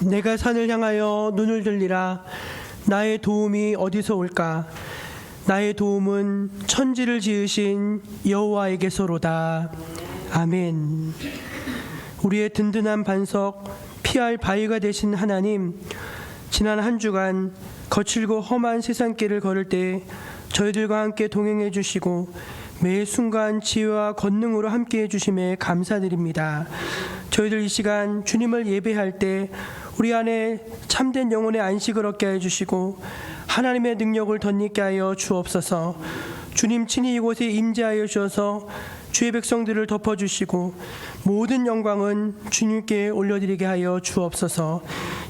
내가 산을 향하여 눈을 들리라. 나의 도움이 어디서 올까? 나의 도움은 천지를 지으신 여호와에게서로다. 아멘. 우리의 든든한 반석, 피할 바위가 되신 하나님, 지난 한 주간 거칠고 험한 세상길을 걸을 때 저희들과 함께 동행해 주시고 매 순간 지혜와 권능으로 함께해 주심에 감사드립니다. 저희들 이 시간 주님을 예배할 때 우리 안에 참된 영혼의 안식을 얻게 해주시고 하나님의 능력을 덧입게 하여 주옵소서. 주님 친히 이곳에 임재하여 주셔서 주의 백성들을 덮어주시고 모든 영광은 주님께 올려드리게 하여 주옵소서.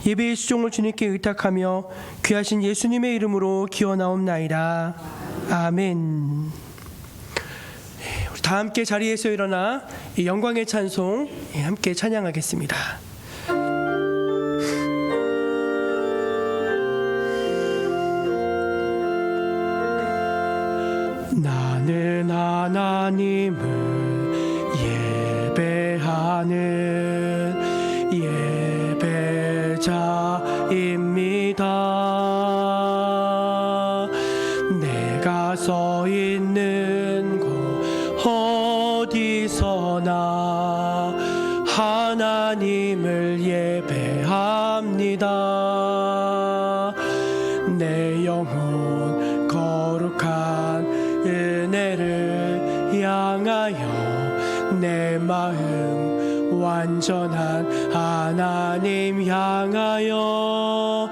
예배의 시종을 주님께 의탁하며 귀하신 예수님의 이름으로 기원하옵나이다. 아멘. 우리 다 함께 자리에서 일어나 이 영광의 찬송 함께 찬양하겠습니다. 나는 하나님을 예배하는 예배자입니다. 내가 서 있는 곳 어디서나 하나님을 예배합니다. 내 영혼 거룩한 은혜를 향하여 내 마음 완전한 하나님 향하여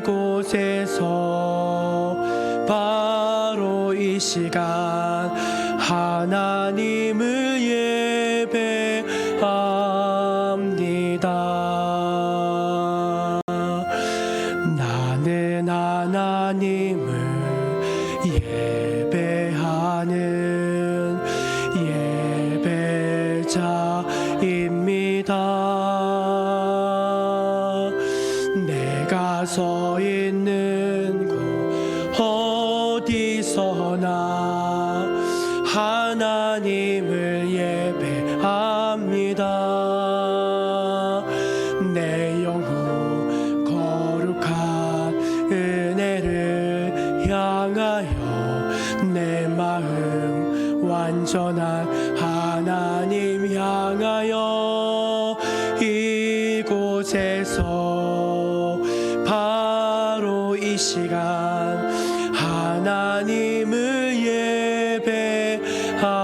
이곳에서 바로 이 시간 하나님을 예배합니다. 나는 하나님을 예배하는 예배자입니다. 내가 서 있는 곳 어디서나 하나님을 예배합니다. 내 영혼 거룩한 은혜를 향하여 내 마음 완전한 하나님 향하여 이곳에서 바로 이 시간 하나님을 예배합니다.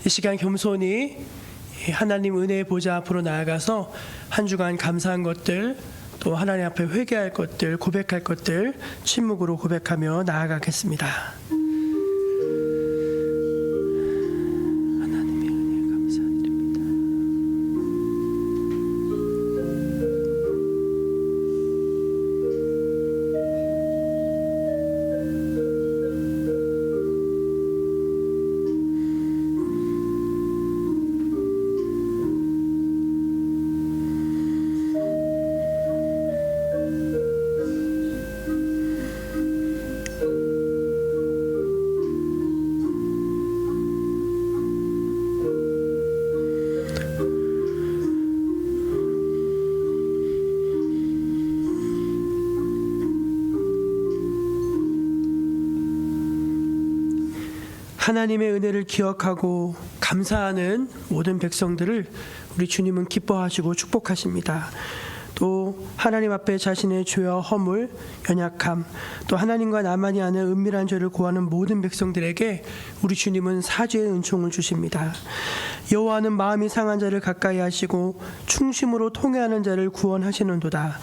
이 시간 겸손히 하나님 은혜의 보좌 앞으로 나아가서 한 주간 감사한 것들, 또 하나님 앞에 회개할 것들, 고백할 것들 침묵으로 고백하며 나아가겠습니다. 하나님의 은혜 감사드립니다. 하나님의 은혜를 기억하고 감사하는 모든 백성들을 우리 주님은 기뻐하시고 축복하십니다. 또 하나님 앞에 자신의 죄와 허물, 연약함, 또 하나님과 나만이 아는 은밀한 죄를 고하는 모든 백성들에게 우리 주님은 사죄의 은총을 주십니다. 여호와는 마음이 상한 자를 가까이 하시고 충심으로 통회하는 자를 구원하시는도다.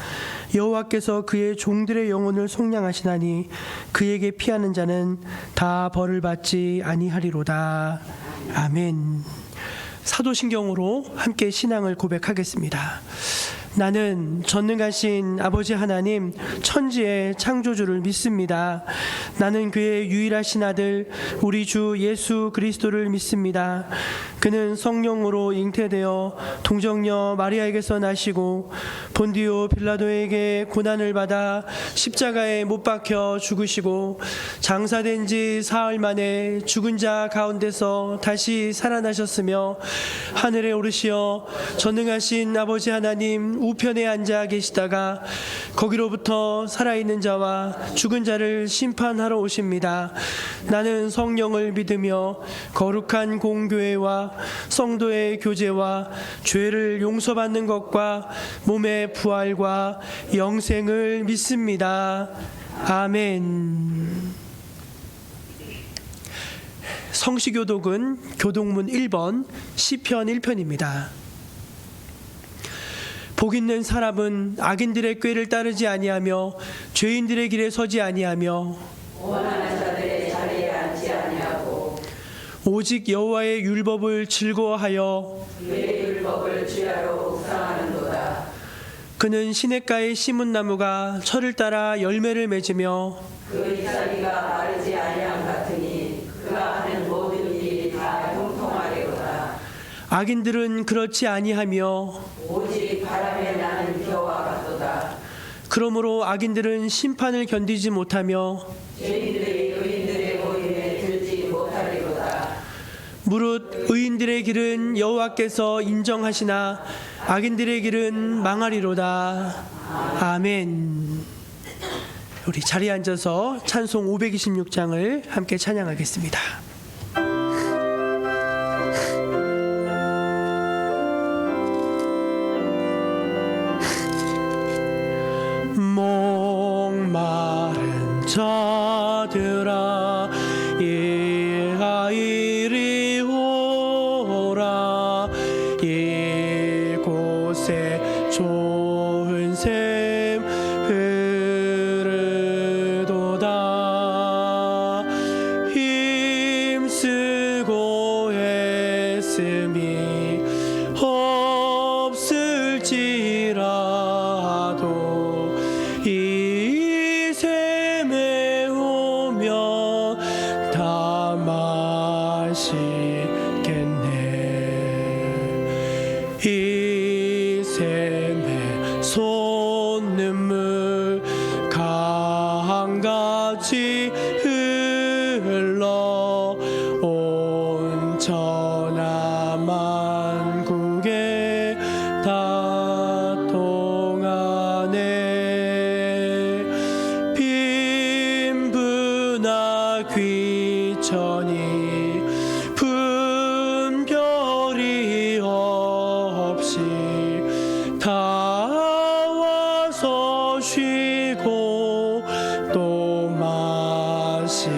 여호와께서 그의 종들의 영혼을 속량하시나니 그에게 피하는 자는 다 벌을 받지 아니하리로다. 아멘. 사도신경으로 함께 신앙을 고백하겠습니다. 나는 전능하신 아버지 하나님 천지의 창조주를 믿습니다. 나는 그의 유일하신 아들 우리 주 예수 그리스도를 믿습니다. 그는 성령으로 잉태되어 동정녀 마리아에게서 나시고 본디오 빌라도에게 고난을 받아 십자가에 못 박혀 죽으시고 장사된 지 사흘 만에 죽은 자 가운데서 다시 살아나셨으며 하늘에 오르시어 전능하신 아버지 하나님 우편에 앉아 계시다가 거기로부터 살아있는 자와 죽은 자를 심판하러 오십니다. 나는 성령을 믿으며 거룩한 공교회와 성도의 교제와 죄를 용서받는 것과 몸의 부활과 영생을 믿습니다. 아멘. 성시교독은 교독문 1번 시편 1편입니다. 복 있는 사람은 악인들의 꾀를 따르지 아니하며 죄인들의 길에 서지 아니하며 원하는 자들의 자리에 앉지 아니하고 오직 여호와의 율법을 즐거워하여 그의 율법을 주야로 묵상하는도다. 그는 시냇가에 심은 나무가 철을 따라 열매를 맺으며 그 잎사귀가 마르지 아니함 같으니 그가 하는 모든 일이 다 형통하리로다. 악인들은 그렇지 아니하며 오직 바람에 나는 겨와 같도다. 그러므로 악인들은 심판을 견디지 못하며 죄인들이 의인들의 모임에 들지 못하리로다. 무릇 의인들의 길은 여호와께서 인정하시나 악인들의 길은 망하리로다. 아멘. 우리 자리에 앉아서 찬송 526장을 함께 찬양하겠습니다. 목마른 자들아 이리 오라. 이곳에 좋은 샘 흐르도다. 힘쓰고 애씀이 없을지라도 이 샘에 오면 다 마시겠네. 이 샘에 솟는물 강같이 흘러 온 천하 만국에 다 통하네. 빈부나 귀천이 분별이 없이 다 와서 쉬고 또 마시겠네.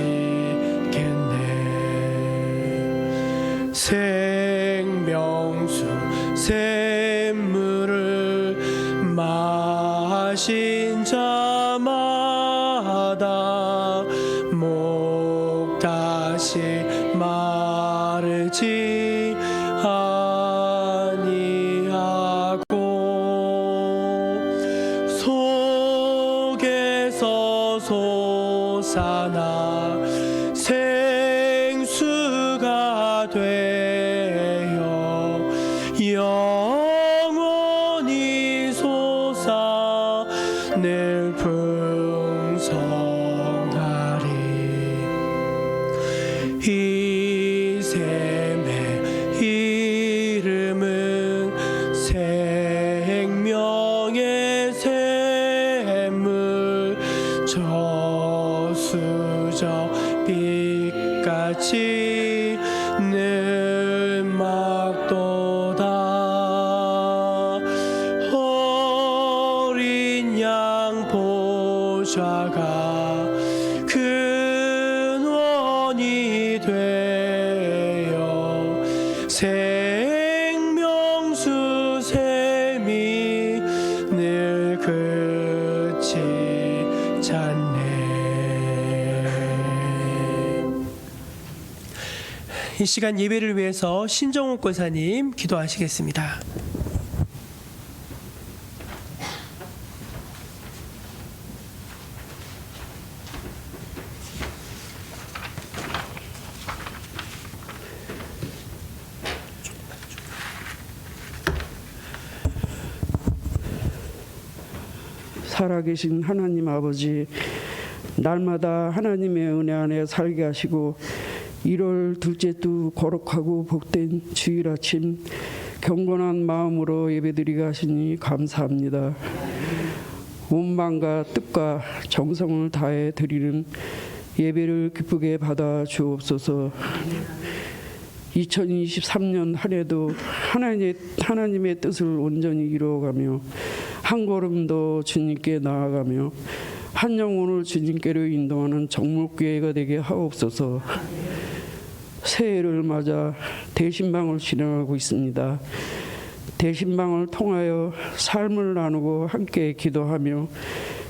생명수 샘물을 마신 자마다 목 다시 마르지 아니하고 속에서 솟아나 생수가 되어 영원히 솟아 늘 풍성하리. 이 샘의 이름은 생명의 샘물 저수저 빛같이 늘 막도다. 어린 양 보좌가 근원이 되어 생명수 샘이 늘 그치 않네. 이 시간 예배를 위해서 신정옥 권사님 기도하시겠습니다. 살아계신 하나님 아버지, 날마다 하나님의 은혜 안에 살게 하시고 1월 둘째 주 거룩하고 복된 주일 아침 경건한 마음으로 예배드리게 하시니 감사합니다. 온 마음과 뜻과 정성을 다해 드리는 예배를 기쁘게 받아 주옵소서. 2023년 한 해도 하나님의 뜻을 온전히 이루어가며 한 걸음 더 주님께 나아가며 한 영혼을 주님께로 인도하는 정목교회가 되게 하옵소서. 새해를 맞아 대신방을 진행하고 있습니다. 대신방을 통하여 삶을 나누고 함께 기도하며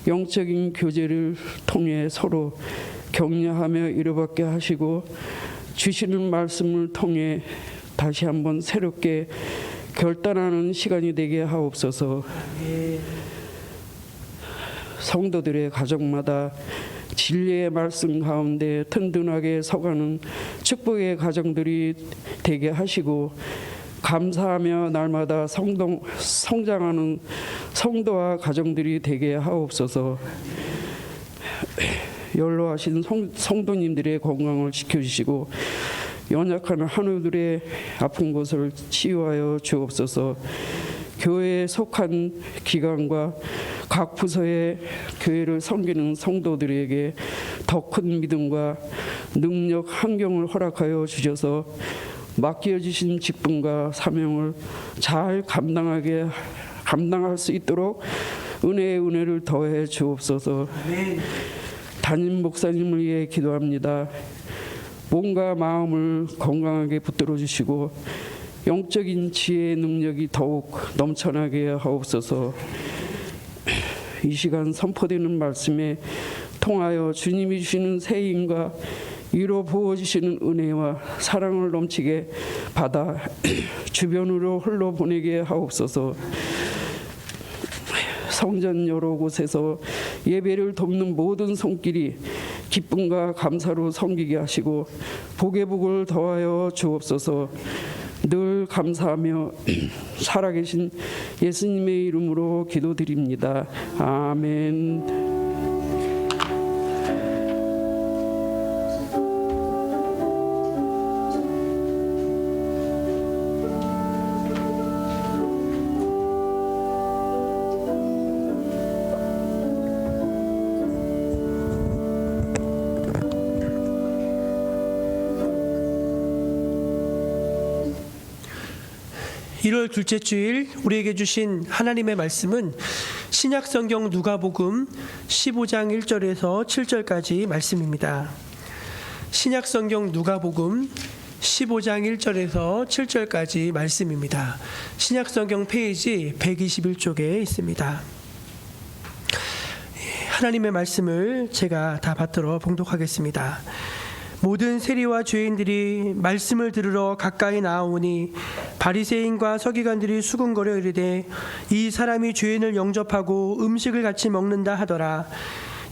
영적인 교제를 통해 서로 격려하며 이루받게 하시고 주시는 말씀을 통해 다시 한번 새롭게 결단하는 시간이 되게 하옵소서. 성도들의 가정마다 진리의 말씀 가운데 든든하게 서가는 축복의 가정들이 되게 하시고 감사하며 날마다 성장하는 성도와 가정들이 되게 하옵소서. 연로하신 성도님들의 건강을 지켜주시고 연약한 한우들의 아픈 곳을 치유하여 주옵소서. 교회에 속한 기관과 각 부서의 교회를 섬기는 성도들에게 더 큰 믿음과 능력, 환경을 허락하여 주셔서 맡겨주신 직분과 사명을 잘 감당할 수 있도록 은혜의 은혜를 더해 주옵소서. 담임 목사님을 위해 기도합니다. 몸과 마음을 건강하게 붙들어 주시고 영적인 지혜의 능력이 더욱 넘쳐나게 하옵소서. 이 시간 선포되는 말씀에 통하여 주님이 주시는 새 힘과 위로 부어주시는 은혜와 사랑을 넘치게 받아 주변으로 흘러보내게 하옵소서. 성전 여러 곳에서 예배를 돕는 모든 손길이 기쁨과 감사로 섬기게 하시고 복의 복을 더하여 주옵소서. 늘 감사하며 살아계신 예수님의 이름으로 기도드립니다. 아멘. (1월) 둘째 주일 우리에게 주신 하나님의 말씀은 신약성경 누가복음 15장 1절에서 7절까지 말씀입니다. 신약성경 누가복음 15장 1절에서 7절까지 말씀입니다. 신약성경 페이지 121쪽에 있습니다. 하나님의 말씀을 제가 다 받들어 봉독하겠습니다. 모든 세리와 죄인들이 말씀을 들으러 가까이 나아오니 바리새인과 서기관들이 수군거려 이르되 이 사람이 죄인을 영접하고 음식을 같이 먹는다 하더라.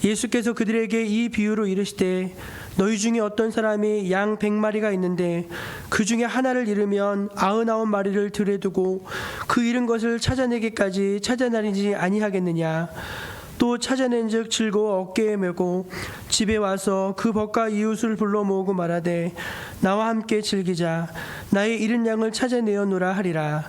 예수께서 그들에게 이 비유로 이르시되 너희 중에 어떤 사람이 양 100마리가 있는데 그 중에 하나를 잃으면 99마리를 들에 두고 그 잃은 것을 찾아내기까지 찾아다니지 아니하겠느냐. 또 찾아낸즉 즐거워 어깨에 메고 집에 와서 그 벗과 이웃을 불러 모으고 말하되 나와 함께 즐기자. 나의 잃은 양을 찾아내었노라 하리라.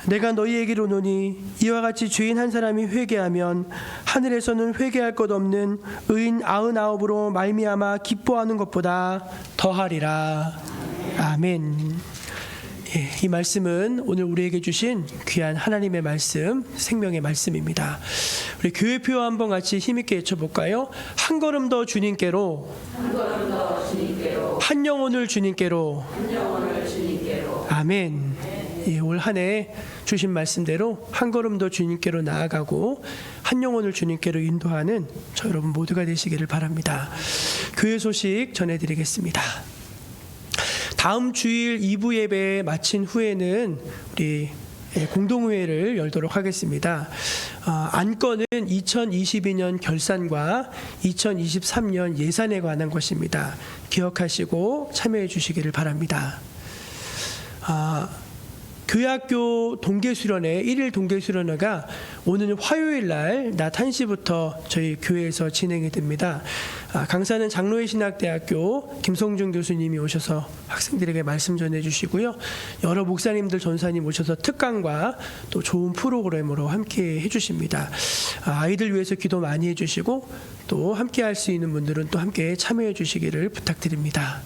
내가 너희에게 이르노니 이와 같이 죄인 한 사람이 회개하면 하늘에서는 회개할 것 없는 의인 99으로 말미암아 기뻐하는 것보다 더하리라. 아멘. 이 말씀은 오늘 우리에게 주신 귀한 하나님의 말씀, 생명의 말씀입니다. 우리 교회표 한번 같이 힘있게 외쳐볼까요? 한 걸음 더 주님께로, 한 영혼을 주님께로. 아멘. 올 한 해 주신 말씀대로 한 걸음 더 주님께로 나아가고 한 영혼을 주님께로 인도하는 저 여러분 모두가 되시기를 바랍니다. 교회 소식 전해드리겠습니다. 다음 주일 2부 예배 마친 후에는 우리 공동회의를 열도록 하겠습니다. 안건은 2022년 결산과 2023년 예산에 관한 것입니다. 기억하시고 참여해 주시기를 바랍니다. 교회학교 동계수련회 1일 동계수련회가 오늘 화요일 날 낮 1시부터 저희 교회에서 진행이 됩니다. 강사는 장로회 신학대학교 김성준 교수님이 오셔서 학생들에게 말씀 전해주시고요. 여러 목사님들 전사님 오셔서 특강과 또 좋은 프로그램으로 함께 해주십니다. 아이들 위해서 기도 많이 해주시고 또 함께 할 수 있는 분들은 또 함께 참여해 주시기를 부탁드립니다.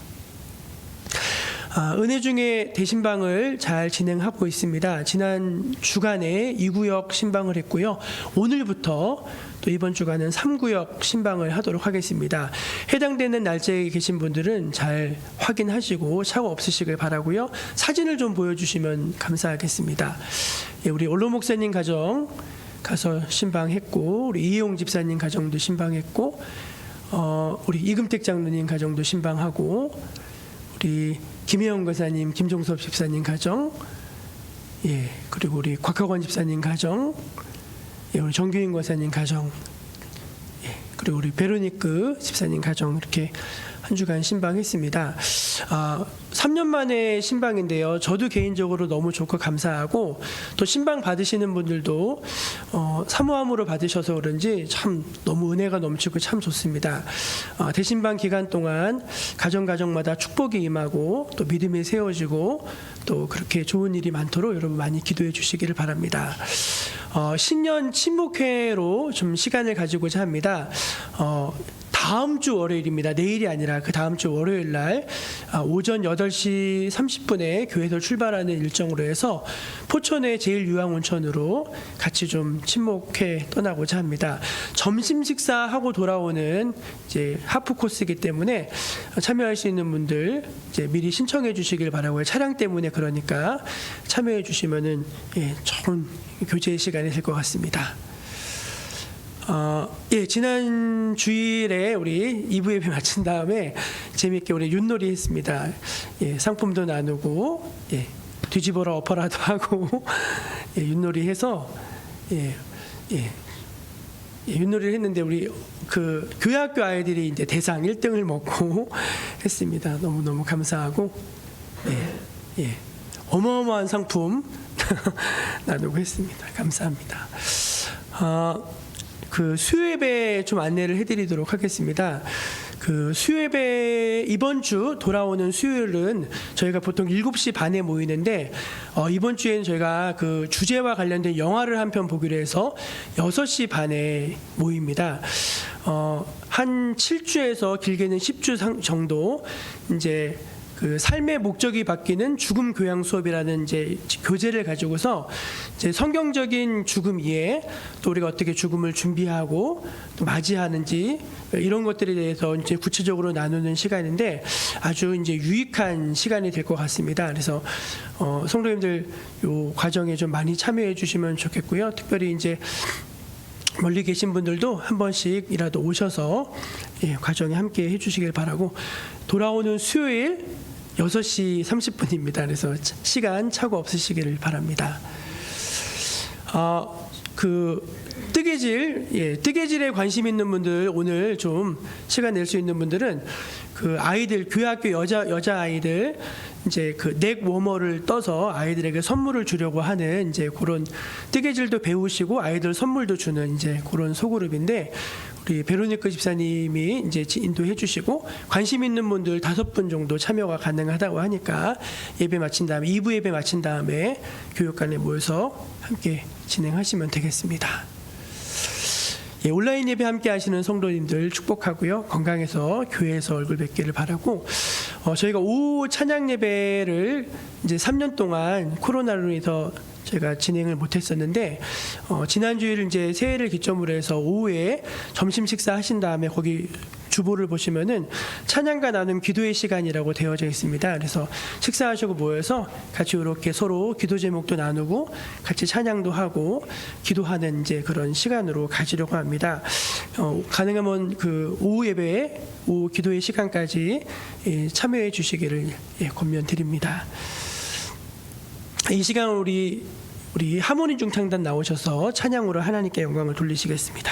은혜 중에 대신방을 잘 진행하고 있습니다. 지난 주간에 2구역 신방을 했고요. 오늘부터 또 이번 주간은 3구역 신방을 하도록 하겠습니다. 해당되는 날짜에 계신 분들은 잘 확인하시고 착오 없으시길 바라고요. 사진을 좀 보여주시면 감사하겠습니다. 예, 우리 올로 목사님 가정 가서 신방했고, 우리 이혜용 집사님 가정도 신방했고, 우리 이금택 장로님 가정도 신방하고, 우리 김혜영 권사님, 김종섭 집사님 가정, 예, 그리고 우리 곽학원 집사님 가정, 예, 우리 정규인 권사님 가정, 예, 그리고 우리 베로니크 집사님 가정 이렇게 한 주간 신방했습니다. 3년 만에 신방인데요. 저도 개인적으로 너무 좋고 감사하고 또 신방 받으시는 분들도 사모함으로 받으셔서 그런지 참 너무 은혜가 넘치고 참 좋습니다. 대신방 기간 동안 가정마다 축복이 임하고 또 믿음이 세워지고 또 그렇게 좋은 일이 많도록 여러분 많이 기도해 주시기를 바랍니다. 신년 친목회로 좀 시간을 가지고자 합니다. 다음 주 월요일입니다. 내일이 아니라 그 다음 주 월요일 날 오전 8시 30분에 교회에서 출발하는 일정으로 해서 포천의 제일유황온천으로 같이 좀 친목회 떠나고자 합니다. 점심 식사하고 돌아오는 이제 하프 코스이기 때문에 참여할 수 있는 분들 이제 미리 신청해 주시길 바라고요. 차량 때문에 그러니까 참여해 주시면은 예, 좋은 교제 시간이 될 것 같습니다. 예, 지난 주일에 우리 2부 예배 마친 다음에 재미있게 우리 윷놀이 했습니다. 예, 상품도 나누고, 예, 뒤집어라 엎어라도 하고, 예, 윷놀이 해서, 윷놀이를 했는데 우리 그 교회학교 아이들이 이제 대상 1등을 먹고 했습니다. 너무너무 감사하고, 예, 어마어마한 상품 나누고 했습니다. 감사합니다. 그 수요예배 좀 안내를 해드리도록 하겠습니다. 그 수요예배 이번 주 돌아오는 수요일은 저희가 보통 7시 반에 모이는데 이번 주에는 저희가 그 주제와 관련된 영화를 한 편 보기로 해서 6시 반에 모입니다. 한 7주에서 길게는 10주 정도 이제 그 삶의 목적이 바뀌는 죽음 교양 수업이라는 이제 교재를 가지고서 이제 성경적인 죽음 이해, 또 우리가 어떻게 죽음을 준비하고 또 맞이하는지 이런 것들에 대해서 이제 구체적으로 나누는 시간인데 아주 이제 유익한 시간이 될 것 같습니다. 그래서 성도님들 요 과정에 좀 많이 참여해 주시면 좋겠고요. 특별히 이제 멀리 계신 분들도 한 번씩이라도 오셔서 예, 과정에 함께 해주시길 바라고 돌아오는 수요일 6시 30분입니다. 그래서 시간 착오 없으시기를 바랍니다. 그 뜨개질, 예, 뜨개질에 관심 있는 분들 오늘 좀 시간 낼 수 있는 분들은 그 아이들 교회학교 여자 아이들 이제 그 넥 워머를 떠서 아이들에게 선물을 주려고 하는 이제 그런 뜨개질도 배우시고 아이들 선물도 주는 이제 그런 소그룹인데 우리 베로니크 집사님이 이제 인도해 주시고 관심 있는 분들 5분 정도 참여가 가능하다고 하니까 예배 마친 다음에 2부 예배 마친 다음에 교육관에 모여서 함께 진행하시면 되겠습니다. 예, 온라인 예배 함께 하시는 성도님들 축복하고요. 건강해서 교회에서 얼굴 뵙기를 바라고 저희가 오후 찬양 예배를 이제 3년 동안 코로나로 인해서 제가 진행을 못했었는데 지난 주일 이제 새해를 기점으로 해서 오후에 점심 식사 하신 다음에 거기 주보를 보시면은 찬양과 나눔 기도의 시간이라고 되어져 있습니다. 그래서 식사하시고 모여서 같이 이렇게 서로 기도 제목도 나누고 같이 찬양도 하고 기도하는 이제 그런 시간으로 가지려고 합니다. 가능하면 그 오후 예배에 오후 기도의 시간까지 참여해 주시기를 권면드립니다. 이 시간 우리 하모니 중창단 나오셔서 찬양으로 하나님께 영광을 돌리시겠습니다.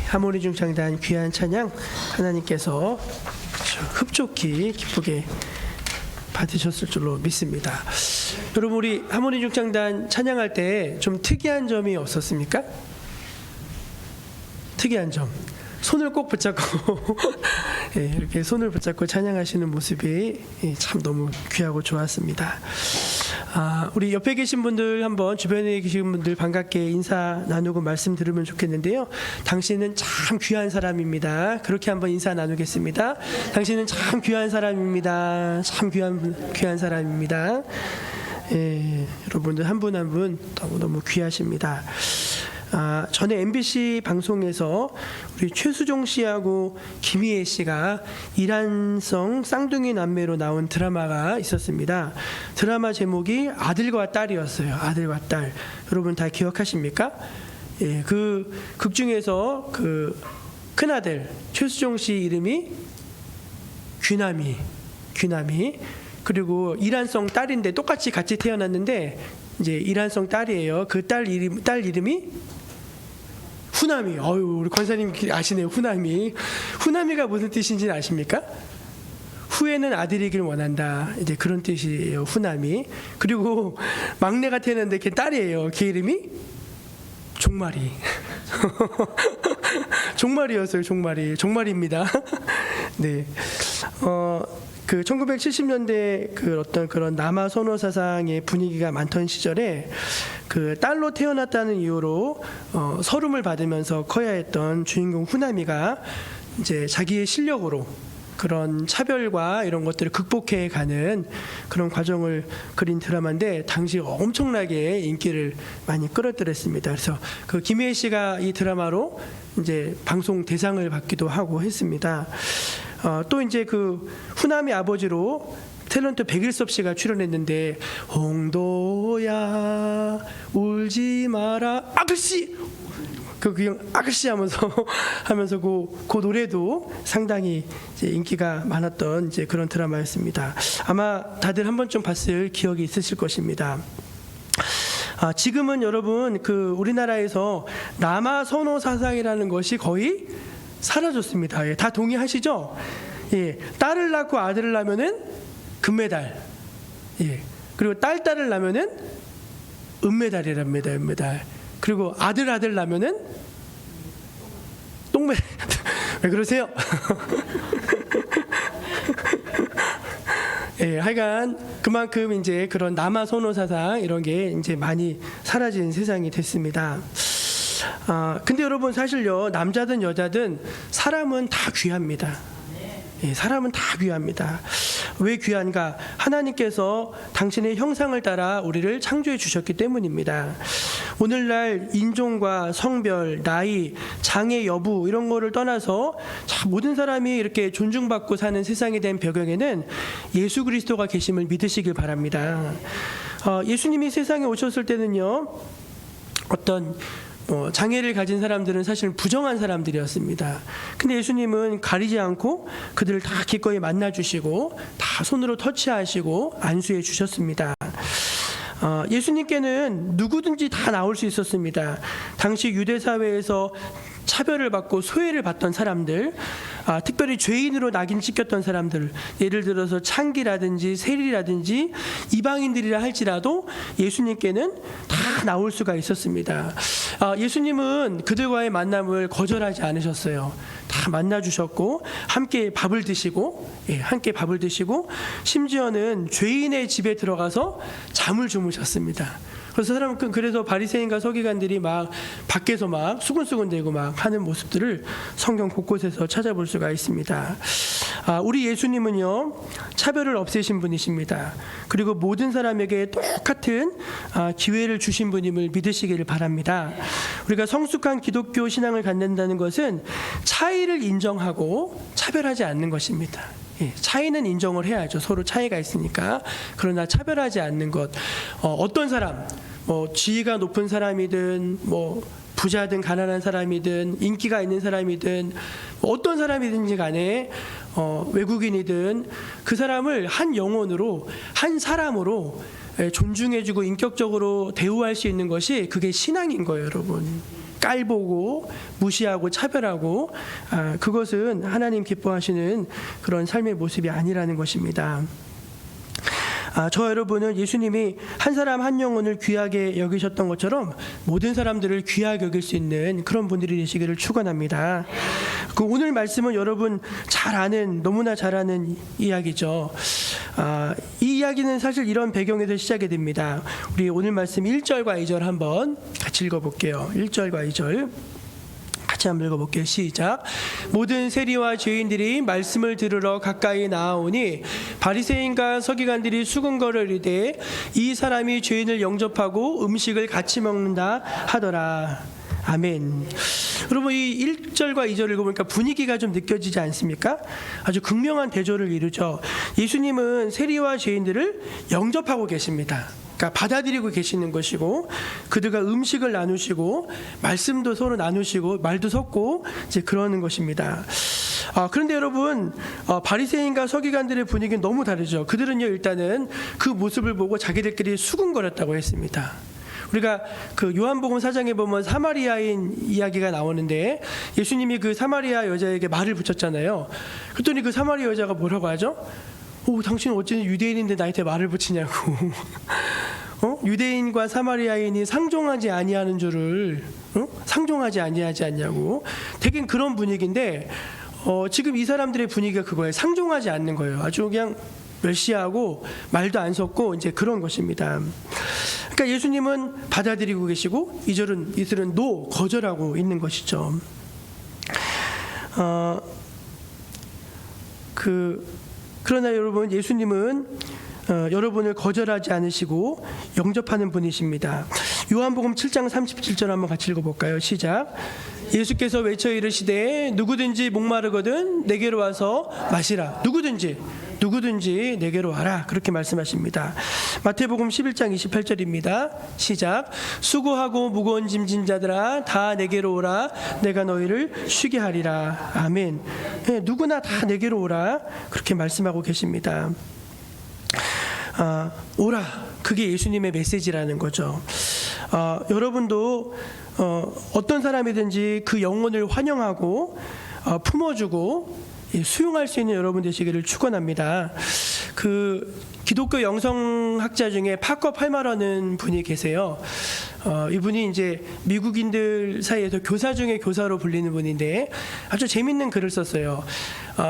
하모니 중창단 귀한 찬양 하나님께서 흡족히 기쁘게 받으셨을 줄로 믿습니다. 여러분, 우리 하모니 중창단 찬양할 때 좀 특이한 점이 없었습니까? 특이한 점. 손을 꼭 붙잡고 예, 이렇게 손을 붙잡고 찬양하시는 모습이 참 너무 귀하고 좋았습니다. 우리 옆에 계신 분들 한번 주변에 계신 분들 반갑게 인사 나누고 말씀 들으면 좋겠는데요. 당신은 참 귀한 사람입니다. 그렇게 한번 인사 나누겠습니다. 당신은 참 귀한 사람입니다. 참 귀한 사람입니다. 예, 여러분들 한 분 한 분 너무너무 귀하십니다. 전에 MBC 방송에서 우리 최수종 씨하고 김희애 씨가 이란성 쌍둥이 남매로 나온 드라마가 있었습니다. 드라마 제목이 아들과 딸이었어요. 아들과 딸. 여러분 다 기억하십니까? 예, 그 극 중에서 그 큰아들 최수종 씨 이름이 귀남이. 그리고 이란성 딸인데 똑같이 같이 태어났는데 이제 이란성 딸이에요. 그 딸 이름이 후남이. 우리 권사님 아시네요. 후남이가 무슨 뜻인지 아십니까? 후에는 아들이길 원한다. 이제 그런 뜻이에요. 후남이. 그리고 막내가 태어났는데 걔 딸이에요. 걔 이름이 종말이. 종말이었어요. 종말입니다. 네. 그 1970년대 그 어떤 그런 남아 선호 사상의 분위기가 많던 시절에 그 딸로 태어났다는 이유로 서름을 받으면서 커야 했던 주인공 후남이가 이제 자기의 실력으로 그런 차별과 이런 것들을 극복해 가는 그런 과정을 그린 드라마인데 당시 엄청나게 인기를 많이 끌어들였습니다. 그래서 그 김혜애 씨가 이 드라마로 이제 방송 대상을 받기도 하고 했습니다. 또 이제 그 후남이 아버지로 탤런트 백일섭 씨가 출연했는데 홍도야 울지 마라 아가씨 그냥 아가씨 하면서 그 노래도 상당히 이제 인기가 많았던 이제 그런 드라마였습니다. 아마 다들 한 번쯤 봤을 기억이 있으실 것입니다. 지금은 여러분 그 우리나라에서 남아 선호 사상이라는 것이 거의 사라졌습니다. 예, 다 동의하시죠? 예, 딸을 낳고 아들을 낳으면은 금메달. 예, 그리고 딸을 낳으면은 은메달이랍니다. 은메달. 그리고 아들 낳으면은 똥메달. 왜 그러세요? 예, 하여간 그만큼 이제 그런 남아 선호 사상 이런 게 이제 많이 사라진 세상이 됐습니다. 근데 여러분 사실요 남자든 여자든 사람은 다 귀합니다. 예, 사람은 다 귀합니다. 왜 귀한가? 하나님께서 당신의 형상을 따라 우리를 창조해 주셨기 때문입니다. 오늘날 인종과 성별, 나이, 장애 여부 이런 거를 떠나서 모든 사람이 이렇게 존중받고 사는 세상이 된 배경에는 예수 그리스도가 계심을 믿으시길 바랍니다. 예수님이 세상에 오셨을 때는요 어떤 장애를 가진 사람들은 사실 부정한 사람들이었습니다. 근데 예수님은 가리지 않고 그들을 다 기꺼이 만나주시고 다 손으로 터치하시고 안수해 주셨습니다. 예수님께는 누구든지 다 나올 수 있었습니다. 당시 유대 사회에서 차별을 받고 소외를 받던 사람들, 특별히 죄인으로 낙인 찍혔던 사람들, 예를 들어서 창기라든지 세리라든지 이방인들이라 할지라도 예수님께는 다 나올 수가 있었습니다. 예수님은 그들과의 만남을 거절하지 않으셨어요. 다 만나주셨고 함께 밥을 드시고 심지어는 죄인의 집에 들어가서 잠을 주무셨습니다. 그래서 바리새인과 서기관들이 막 밖에서 막 수군수군대고 막 하는 모습들을 성경 곳곳에서 찾아볼 수가 있습니다. 우리 예수님은요 차별을 없애신 분이십니다. 그리고 모든 사람에게 똑같은 기회를 주신 분임을 믿으시기를 바랍니다. 우리가 성숙한 기독교 신앙을 갖는다는 것은 차이를 인정하고 차별하지 않는 것입니다. 차이는 인정을 해야죠. 서로 차이가 있으니까. 그러나 차별하지 않는 것. 어떤 사람, 지위가 높은 사람이든 부자든 가난한 사람이든 인기가 있는 사람이든 어떤 사람이든지 간에 외국인이든 그 사람을 한 영혼으로 한 사람으로 존중해주고 인격적으로 대우할 수 있는 것이 그게 신앙인 거예요, 여러분. 깔보고 무시하고 차별하고 그것은 하나님 기뻐하시는 그런 삶의 모습이 아니라는 것입니다. 저와 여러분은 예수님이 한 사람 한 영혼을 귀하게 여기셨던 것처럼 모든 사람들을 귀하게 여길 수 있는 그런 분들이 되시기를 축원합니다. 그 오늘 말씀은 여러분 잘 아는, 너무나 잘 아는 이야기죠. 이 이야기는 사실 이런 배경에서 시작이 됩니다. 우리 오늘 말씀 1절과 2절 한번 같이 읽어볼게요. 1절과 2절 같이 한번 읽어볼게요. 시작. 모든 세리와 죄인들이 말씀을 들으러 가까이 나아오니 바리새인과 서기관들이 수군거를 이르되 이 사람이 죄인을 영접하고 음식을 같이 먹는다 하더라. 아멘. 여러분 이 1절과 2절을 읽어보니까 분위기가 좀 느껴지지 않습니까? 아주 극명한 대조를 이루죠. 예수님은 세리와 죄인들을 영접하고 계십니다. 그러니까 받아들이고 계시는 것이고 그들과 음식을 나누시고 말씀도 서로 나누시고 말도 섞고 이제 그러는 것입니다. 그런데 여러분 바리새인과 서기관들의 분위기는 너무 다르죠. 그들은요 일단은 그 모습을 보고 자기들끼리 수군거렸다고 했습니다. 우리가 그 요한복음 4장에 보면 사마리아인 이야기가 나오는데 예수님이 그 사마리아 여자에게 말을 붙였잖아요. 그랬더니 그 사마리아 여자가 뭐라고 하죠? 당신은 어찌 유대인인데 나한테 말을 붙이냐고. 유대인과 사마리아인이 상종하지 아니하는 줄을 상종하지 아니하지 않냐고. 되게 그런 분위기인데 지금 이 사람들의 분위기가 그거예요. 상종하지 않는 거예요. 아주 그냥 멸시하고 말도 안 섞고 이제 그런 것입니다. 그러니까 예수님은 받아들이고 계시고 이들은 거절하고 있는 것이죠. 그러나 여러분 예수님은 여러분을 거절하지 않으시고 영접하는 분이십니다. 요한복음 7장 37절 한번 같이 읽어볼까요? 시작. 예수께서 외쳐 이르시되 누구든지 목마르거든 내게로 와서 마시라. 누구든지 내게로 와라. 그렇게 말씀하십니다. 마태복음 11장 28절입니다. 시작. 수고하고 무거운 짐진 자들아 다 내게로 오라. 내가 너희를 쉬게 하리라. 아멘. 누구나 다 내게로 오라. 그렇게 말씀하고 계십니다. 오라. 그게 예수님의 메시지라는 거죠. 여러분도 어떤 사람이든지 그 영혼을 환영하고 품어주고 수용할 수 있는 여러분 되시기를 축원합니다. 그 기독교 영성학자 중에 파커 팔머라는 분이 계세요. 이분이 이제 미국인들 사이에서 교사 중에 교사로 불리는 분인데 아주 재밌는 글을 썼어요.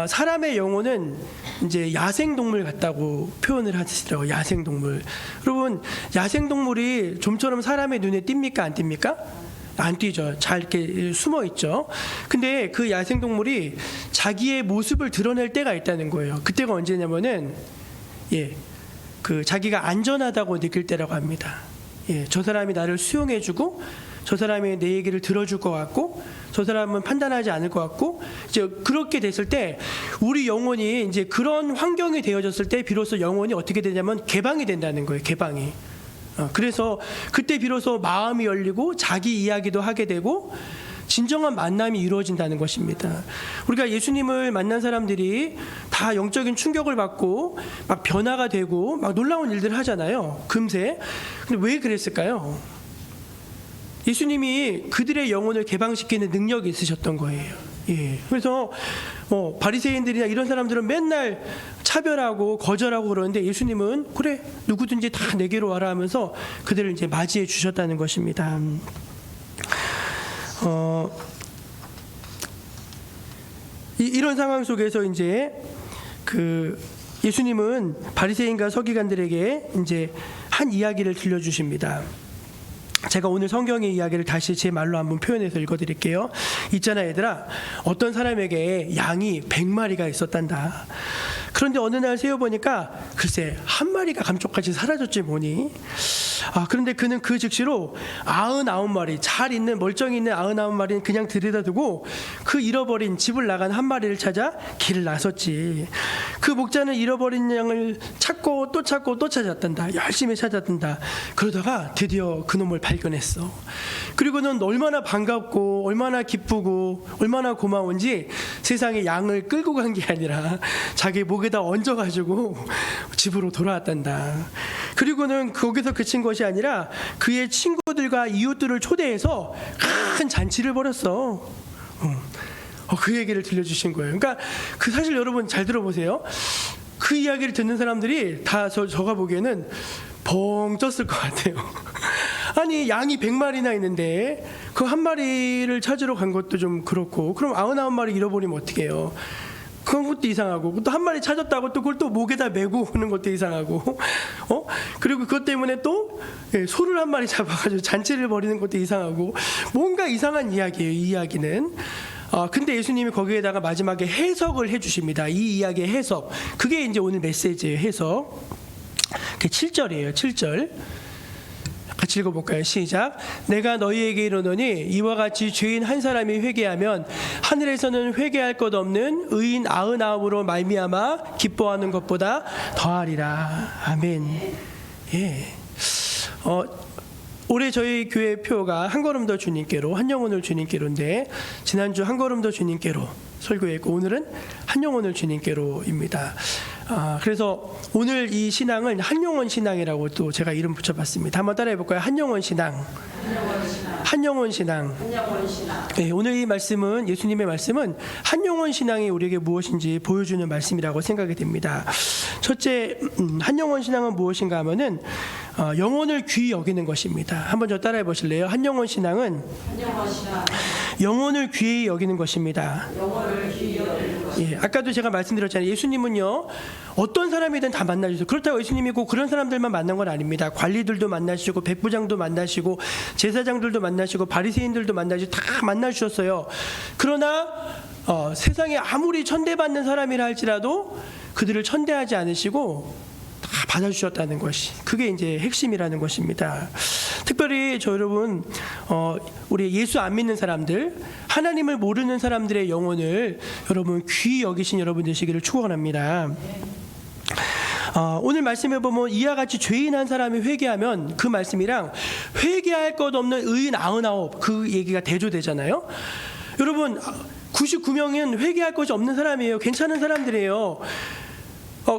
사람의 영혼은 이제 야생동물 같다고 표현을 하시더라고요. 야생동물. 여러분 야생동물이 좀처럼 사람의 눈에 띕니까 안 띕니까? 안 띄죠. 잘 이렇게 숨어 있죠. 근데 그 야생동물이 자기의 모습을 드러낼 때가 있다는 거예요. 그때가 언제냐면은 그 자기가 안전하다고 느낄 때라고 합니다. 저 사람이 나를 수용해주고 저 사람이 내 얘기를 들어줄 것 같고 저 사람은 판단하지 않을 것 같고 이제 그렇게 됐을 때 우리 영혼이 이제 그런 환경이 되어졌을 때 비로소 영혼이 어떻게 되냐면 개방이 된다는 거예요. 개방이. 그래서 그때 비로소 마음이 열리고 자기 이야기도 하게 되고 진정한 만남이 이루어진다는 것입니다. 우리가 예수님을 만난 사람들이 다 영적인 충격을 받고 막 변화가 되고 막 놀라운 일들을 하잖아요. 금세. 근데 왜 그랬을까요? 예수님이 그들의 영혼을 개방시키는 능력이 있으셨던 거예요. 그래서 바리새인들이나 이런 사람들은 맨날 차별하고 거절하고 그러는데 예수님은 그래 누구든지 다 내게로 와라 하면서 그들을 이제 맞이해 주셨다는 것입니다. 이런 상황 속에서 이제 그 예수님은 바리새인과 서기관들에게 이제 한 이야기를 들려주십니다. 제가 오늘 성경의 이야기를 다시 제 말로 한번 표현해서 읽어드릴게요. 있잖아 얘들아, 어떤 사람에게 양이 100마리가 있었단다. 그런데 어느 날 세어보니까 글쎄 한 마리가 감쪽같이 사라졌지 뭐니. 그런데 그는 그 즉시로 99마리 잘 있는 멀쩡히 있는 99마리는 그냥 들여다 두고 그 잃어버린 집을 나간 한 마리를 찾아 길을 나섰지. 그 목자는 잃어버린 양을 찾고 또 찾았단다. 열심히 찾았단다. 그러다가 드디어 그놈을 발견했어. 그리고는 얼마나 반갑고 얼마나 기쁘고 얼마나 고마운지 세상에 양을 끌고 간 게 아니라 자기 목에다 얹어가지고 집으로 돌아왔단다. 그리고는 거기서 그친 것이 아니라 그의 친구들과 이웃들을 초대해서 큰 잔치를 벌였어. 그 얘기를 들려주신 거예요. 그러니까 그 사실 여러분 잘 들어보세요. 그 이야기를 듣는 사람들이 다 저가 보기에는 벙 쪘을 것 같아요. 아니 양이 100마리나 있는데 그 한 마리를 찾으러 간 것도 좀 그렇고, 그럼 99마리 잃어버리면 어떻게 해요? 그런 것도 이상하고, 또 한 마리 찾았다고 또 그걸 또 목에다 메고 오는 것도 이상하고, 그리고 그것 때문에 또 소를 한 마리 잡아가지고 잔치를 벌이는 것도 이상하고, 뭔가 이상한 이야기예요, 이 이야기는. 근데 예수님이 거기에다가 마지막에 해석을 해주십니다. 이 이야기의 해석. 그게 이제 오늘 메시지예요, 해석. 그게 7절이에요, 7절. 같이 읽어볼까요? 시작. 내가 너희에게 이르노니 이와 같이 죄인 한 사람이 회개하면 하늘에서는 회개할 것 없는 의인 99으로 말미암아 기뻐하는 것보다 더하리라. 아멘. 예. 올해 저희 교회 표가 한 걸음 더 주님께로, 한 영혼을 주님께로인데, 지난주 한 걸음 더 주님께로 설교했고 오늘은 한 영혼을 주님께로입니다. 그래서 오늘 이 신앙은 한영혼 신앙이라고 또 제가 이름 붙여봤습니다. 한번 따라해 볼까요? 한영혼 신앙. 한영혼 신앙. 네, 오늘 이 말씀은, 예수님의 말씀은 한영혼 신앙이 우리에게 무엇인지 보여주는 말씀이라고 생각이 됩니다. 첫째, 한영혼 신앙은 무엇인가 하면은 영혼을 귀히 여기는 것입니다. 한번 저 따라해 보실래요? 한영혼 신앙은 영혼을 귀히 여기는 것입니다. 예, 아까도 제가 말씀드렸잖아요. 예수님은요, 어떤 사람이든 다 만나주세요. 그렇다고 예수님이 꼭 그런 사람들만 만난 건 아닙니다. 관리들도 만나시고, 백부장도 만나시고, 제사장들도 만나시고, 바리새인들도 만나시고, 다 만나주셨어요. 그러나 세상에 아무리 천대받는 사람이라 할지라도 그들을 천대하지 않으시고 다 받아주셨다는 것이, 그게 이제 핵심이라는 것입니다. 특별히 저 여러분, 우리 예수 안 믿는 사람들, 하나님을 모르는 사람들의 영혼을 여러분 귀히 여기신 여러분 되시기를 축원합니다. 오늘 말씀에 보면 이와 같이 죄인 한 사람이 회개하면, 그 말씀이랑 회개할 것 없는 의인 99, 그 얘기가 대조되잖아요. 여러분 99명은 회개할 것이 없는 사람이에요. 괜찮은 사람들이에요.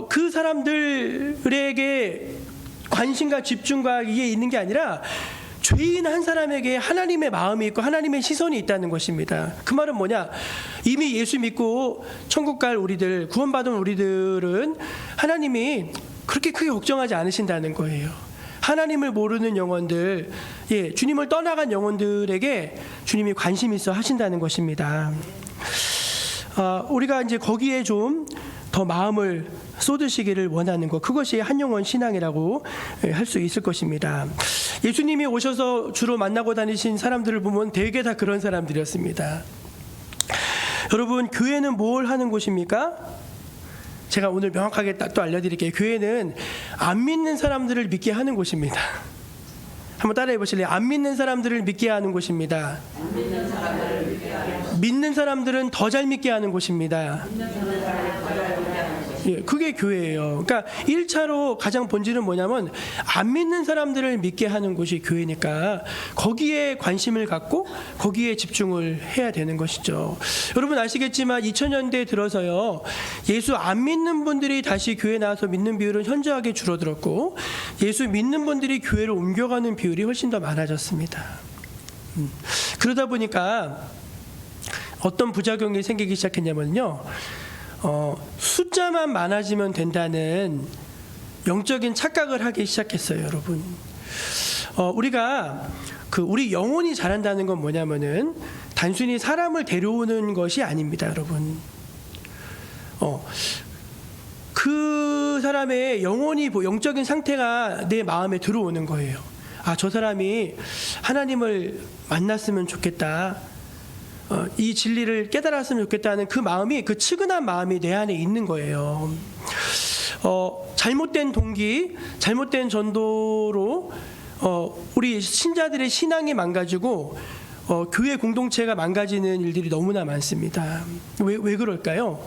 그 사람들에게 관심과 집중과 이게 있는 게 아니라 죄인 한 사람에게 하나님의 마음이 있고 하나님의 시선이 있다는 것입니다. 그 말은 뭐냐? 이미 예수 믿고 천국 갈 우리들, 구원받은 우리들은 하나님이 그렇게 크게 걱정하지 않으신다는 거예요. 하나님을 모르는 영혼들, 주님을 떠나간 영혼들에게 주님이 관심 있어 하신다는 것입니다. 우리가 이제 거기에 좀 더 마음을 쏟으시기를 원하는 것, 그것이 한영혼 신앙이라고 할 수 있을 것입니다. 예수님이 오셔서 주로 만나고 다니신 사람들을 보면 대개 다 그런 사람들이었습니다. 여러분, 교회는 뭘 하는 곳입니까? 제가 오늘 명확하게 또 알려드릴게요. 교회는 안 믿는 사람들을 믿게 하는 곳입니다. 한번 따라해 보실래요? 안 믿는 사람들을 믿게 하는 곳입니다. 믿는 사람들은 더 잘 믿게 하는 곳입니다. 그게 교회예요. 그러니까 1차로 가장 본질은 뭐냐면, 안 믿는 사람들을 믿게 하는 곳이 교회니까 거기에 관심을 갖고 거기에 집중을 해야 되는 것이죠. 여러분 아시겠지만 2000년대 들어서요, 예수 안 믿는 분들이 다시 교회 나와서 믿는 비율은 현저하게 줄어들었고, 예수 믿는 분들이 교회를 옮겨가는 비율이 훨씬 더 많아졌습니다. 그러다 보니까 어떤 부작용이 생기기 시작했냐면요, 숫자만 많아지면 된다는 영적인 착각을 하기 시작했어요, 여러분. 우리가 우리 영혼이 자란다는 건 뭐냐면은 단순히 사람을 데려오는 것이 아닙니다, 여러분. 그 사람의 영혼이, 영적인 상태가 내 마음에 들어오는 거예요. 저 사람이 하나님을 만났으면 좋겠다, 이 진리를 깨달았으면 좋겠다는 그 마음이, 그 측은한 마음이 내 안에 있는 거예요. 잘못된 동기, 잘못된 전도로 우리 신자들의 신앙이 망가지고 교회 공동체가 망가지는 일들이 너무나 많습니다. 왜 그럴까요?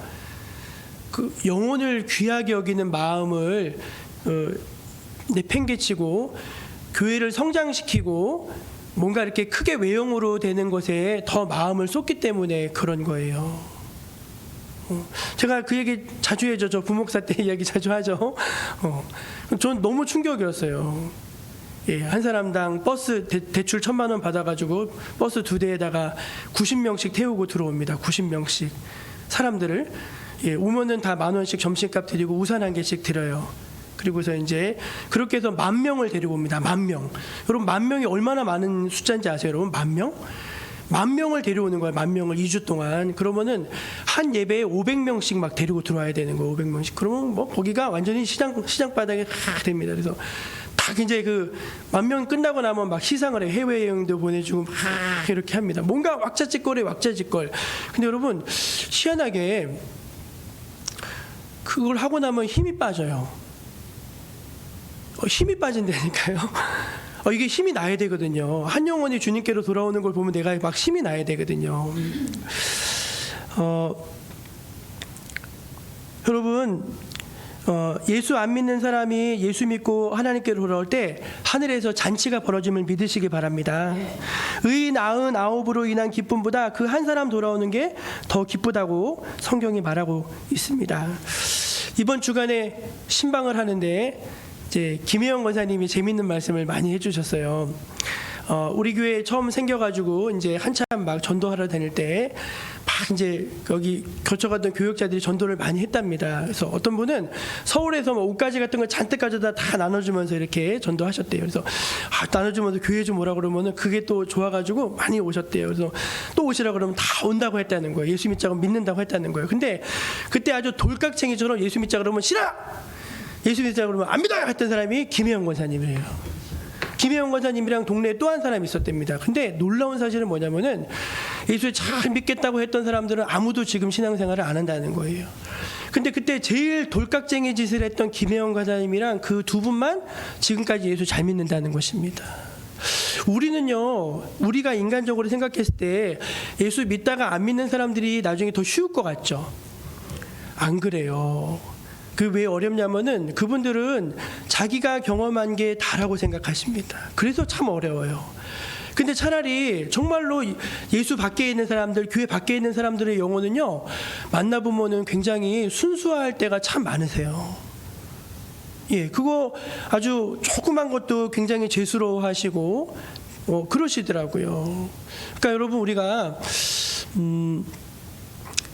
그 영혼을 귀하게 여기는 마음을 내팽개치고 교회를 성장시키고 뭔가 이렇게 크게 외형으로 되는 것에 더 마음을 쏟기 때문에 그런 거예요. 제가 그 얘기 자주 해줘. 저 부목사 때 이야기 자주 하죠. 전 너무 충격이었어요. 예, 한 사람당 버스 대출 1,000만 원 받아가지고 버스 2대에다가 90명씩 태우고 들어옵니다. 90명씩 사람들을, 예, 오면은 다 10,000원씩 점심값 드리고 우산 한 개씩 드려요. 그리고서 이제 그렇게 해서 10,000명을 데리고 옵니다. 10,000명. 여러분 10,000명이 얼마나 많은 숫자인지 아세요? 여러분 10,000명? 10,000명을 데려오는 거예요. 10,000명을 2주 동안. 그러면은 한 예배에 500명씩 막 데리고 들어와야 되는 거예요. 500명씩. 그러면 뭐 거기가 완전히 시장 바닥에 다 됩니다. 그래서 딱 이제 그 10,000명 끝나고 나면 막 시상을 해. 해외여행도 보내주고 막 이렇게 합니다. 뭔가 왁자지껄에 왁자지껄. 근데 여러분 희한하게 그걸 하고 나면 힘이 빠져요. 힘이 빠진다니까요. 이게 힘이 나야 되거든요. 한 영혼이 주님께로 돌아오는 걸 보면 내가 막 힘이 나야 되거든요. 여러분, 예수 안 믿는 사람이 예수 믿고 하나님께로 돌아올 때 하늘에서 잔치가 벌어짐을 믿으시기 바랍니다. 의인 99으로 인한 기쁨보다 그 한 사람 돌아오는 게 더 기쁘다고 성경이 말하고 있습니다. 이번 주간에 신방을 하는데 이제 김혜영 권사님이 재밌는 말씀을 많이 해주셨어요. 우리 교회 처음 생겨가지고 이제 한참 막 전도하러 다닐 때 막 이제 여기 거쳐갔던 교역자들이 전도를 많이 했답니다. 그래서 어떤 분은 서울에서 뭐 옷가지 같은 걸 잔뜩 가져다 다 나눠주면서 이렇게 전도하셨대요. 그래서 나눠주면서 교회 좀 오라 그러면은 그게 또 좋아가지고 많이 오셨대요. 그래서 또 오시라 그러면 다 온다고 했다는 거예요. 예수 믿자고 믿는다고 했다는 거예요. 근데 그때 아주 돌깍쟁이처럼 예수 믿자 그러면 싫어! 예수 믿자 그러면 안 믿어요! 했던 사람이 김혜영 권사님이에요. 김혜영 권사님이랑 동네에 또 한 사람이 있었답니다. 근데 놀라운 사실은 뭐냐면은 예수를 잘 믿겠다고 했던 사람들은 아무도 지금 신앙생활을 안 한다는 거예요. 근데 그때 제일 돌깍쟁이 짓을 했던 김혜영 권사님이랑 그 두 분만 지금까지 예수 잘 믿는다는 것입니다. 우리는요, 우리가 인간적으로 생각했을 때 예수 믿다가 안 믿는 사람들이 나중에 더 쉬울 것 같죠? 안 그래요. 그 왜 어렵냐면은 그분들은 자기가 경험한 게 다라고 생각하십니다. 그래서 참 어려워요. 근데 차라리 정말로 예수 밖에 있는 사람들, 교회 밖에 있는 사람들의 영혼은요, 만나보면은 굉장히 순수할 때가 참 많으세요. 예, 그거 아주 조그만 것도 굉장히 죄스러워하시고 그러시더라고요. 그러니까 여러분 우리가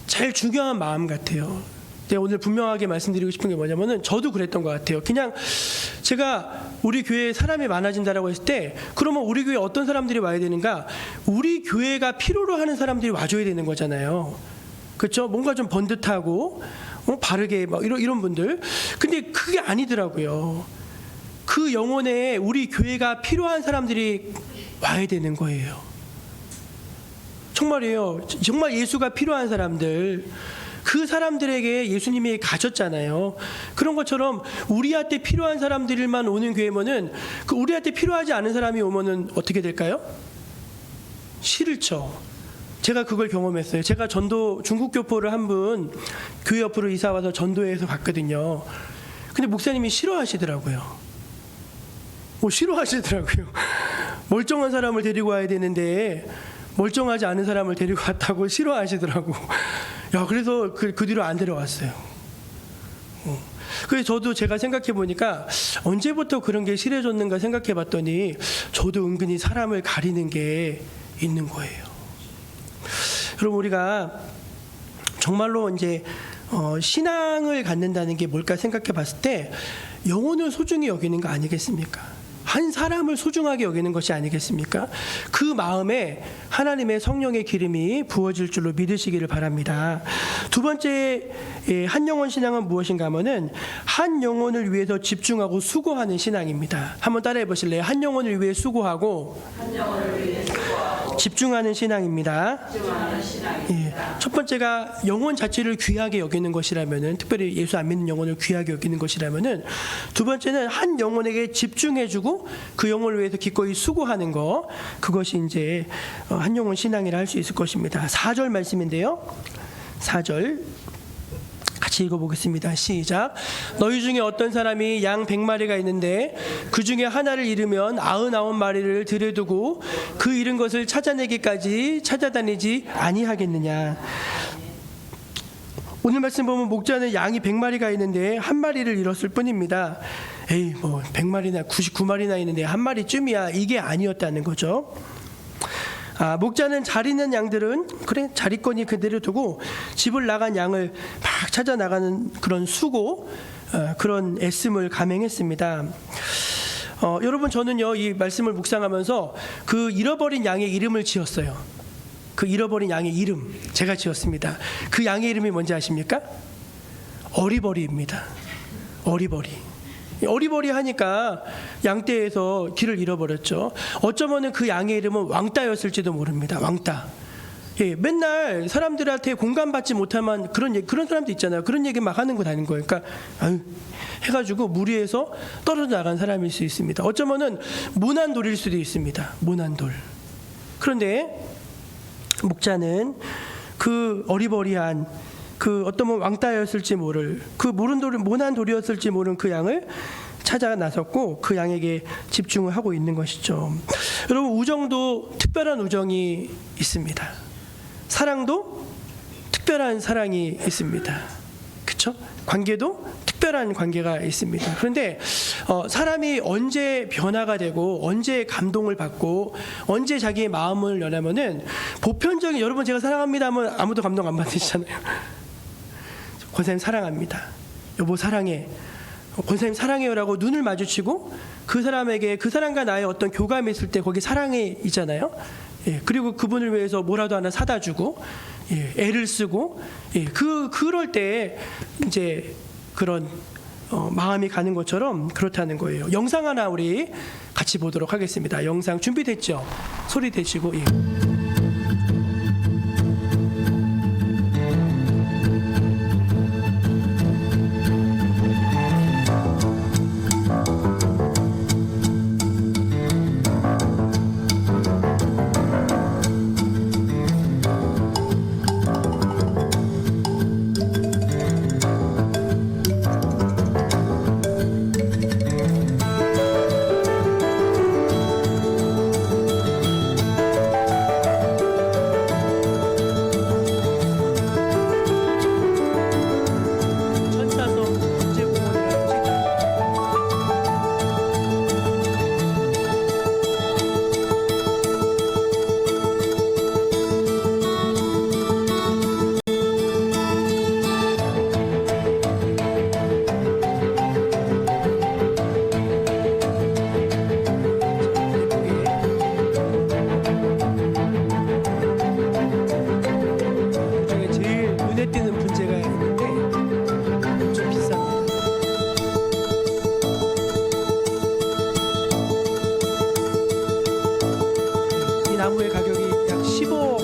제일 중요한 마음 같아요. 오늘 분명하게 말씀드리고 싶은 게 뭐냐면은 저도 그랬던 것 같아요. 그냥 제가 우리 교회에 사람이 많아진다라고 했을 때 그러면 우리 교회에 어떤 사람들이 와야 되는가? 우리 교회가 필요로 하는 사람들이 와줘야 되는 거잖아요. 그렇죠? 뭔가 좀 번듯하고 바르게 막 이런 분들. 근데 그게 아니더라고요. 그 영혼에 우리 교회가 필요한 사람들이 와야 되는 거예요. 정말이에요. 정말 예수가 필요한 사람들. 그 사람들에게 예수님이 가셨잖아요. 그런 것처럼 우리한테 필요한 사람들만 오는 교회면은 그 우리한테 필요하지 않은 사람이 오면은 어떻게 될까요? 싫죠. 제가 그걸 경험했어요. 제가 전도 중국 교포를 한 분 교회 옆으로 이사 와서 전도회에서 갔거든요. 근데 목사님이 싫어하시더라고요. 싫어하시더라고요. 멀쩡한 사람을 데리고 와야 되는데 멀쩡하지 않은 사람을 데리고 왔다고 싫어하시더라고. 야, 그래서 그 뒤로 안 데려왔어요. 그래서 저도 제가 생각해 보니까 언제부터 그런 게 싫어졌는가 생각해 봤더니 저도 은근히 사람을 가리는 게 있는 거예요. 여러분 우리가 정말로 이제 신앙을 갖는다는 게 뭘까 생각해 봤을 때 영혼을 소중히 여기는 거 아니겠습니까? 한 사람을 소중하게 여기는 것이 아니겠습니까? 그 마음에 하나님의 성령의 기름이 부어질 줄로 믿으시기를 바랍니다. 두 번째 한 영혼 신앙은 무엇인가 하면은 한 영혼을 위해서 집중하고 수고하는 신앙입니다. 한번 따라해 보실래요? 한 영혼을 위해 수고하고 집중하는 신앙입니다. 예, 첫 번째가 영혼 자체를 귀하게 여기는 것이라면은, 특별히 예수 안 믿는 영혼을 귀하게 여기는 것이라면은, 두 번째는 한 영혼에게 집중해주고 그 영혼을 위해서 기꺼이 수고하는 것, 그것이 이제 한 영혼 신앙이라 할 수 있을 것입니다. 4절 말씀인데요. 4절 같이 읽어보겠습니다. 시작. 너희 중에 어떤 사람이 양 100마리가 있는데 그 중에 하나를 잃으면 99마리를 들여두고 그 잃은 것을 찾아내기까지 찾아다니지 아니하겠느냐. 오늘 말씀 보면 목자는 양이 100마리가 있는데 한 마리를 잃었을 뿐입니다. 에이, 뭐 100마리나 99마리나 있는데 한 마리쯤이야, 이게 아니었다는 거죠. 목자는 잘 있는 양들은 그래 자리권이 그대로 두고 집을 나간 양을 막 찾아 나가는 그런 수고, 그런 애씀을 감행했습니다. 여러분, 저는요 이 말씀을 묵상하면서 그 잃어버린 양의 이름을 지었어요. 그 잃어버린 양의 이름 제가 지었습니다. 그 양의 이름이 뭔지 아십니까? 어리버리입니다. 어리버리 하니까 양떼에서 길을 잃어버렸죠. 어쩌면 그 양의 이름은 왕따였을지도 모릅니다. 왕따. 예, 맨날 사람들한테 공감받지 못하면 그런 사람도 있잖아요. 그런 얘기 막 하는 거 다닌 거예요. 그러니까 해가지고 무리해서 떨어져 나간 사람일 수 있습니다. 어쩌면은 모난돌일 수도 있습니다. 모난돌. 그런데 목자는 그 어리버리한 그 어떤 왕따였을지 모를 그 모난돌이었을지 모르는 그 양을 찾아 나섰고 그 양에게 집중을 하고 있는 것이죠. 여러분, 우정도 특별한 우정이 있습니다. 사랑도 특별한 사랑이 있습니다. 그렇죠? 관계도 특별한 관계가 있습니다. 그런데 사람이 언제 변화가 되고 언제 감동을 받고 언제 자기의 마음을 열냐면은 보편적인, 여러분 제가 사랑합니다 하면 아무도 감동 안 받으시잖아요. 권사님 사랑합니다. 여보 사랑해. 권사님 사랑해요라고 눈을 마주치고 그 사람에게 그 사람과 나의 어떤 교감이 있을 때 거기 사랑해 있잖아요. 예, 그리고 그분을 위해서 뭐라도 하나 사다 주고, 예, 애를 쓰고, 예, 그럴 때 이제 그런 마음이 가는 것처럼 그렇다는 거예요. 영상 하나 우리 같이 보도록 하겠습니다. 영상 준비됐죠? 소리 대시고. 예. 나무의 가격이 약 15억을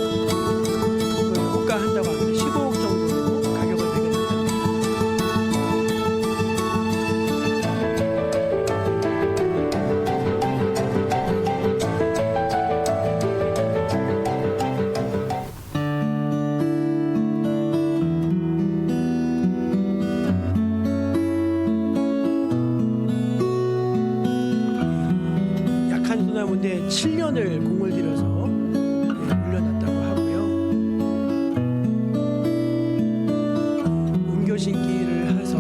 호가한다고 합니다. 15억 정도 가격을 매겼는데 약한 소나무인데 7년을 공을 들여서 올려놨다고 하고요. 옮겨 신기를 해서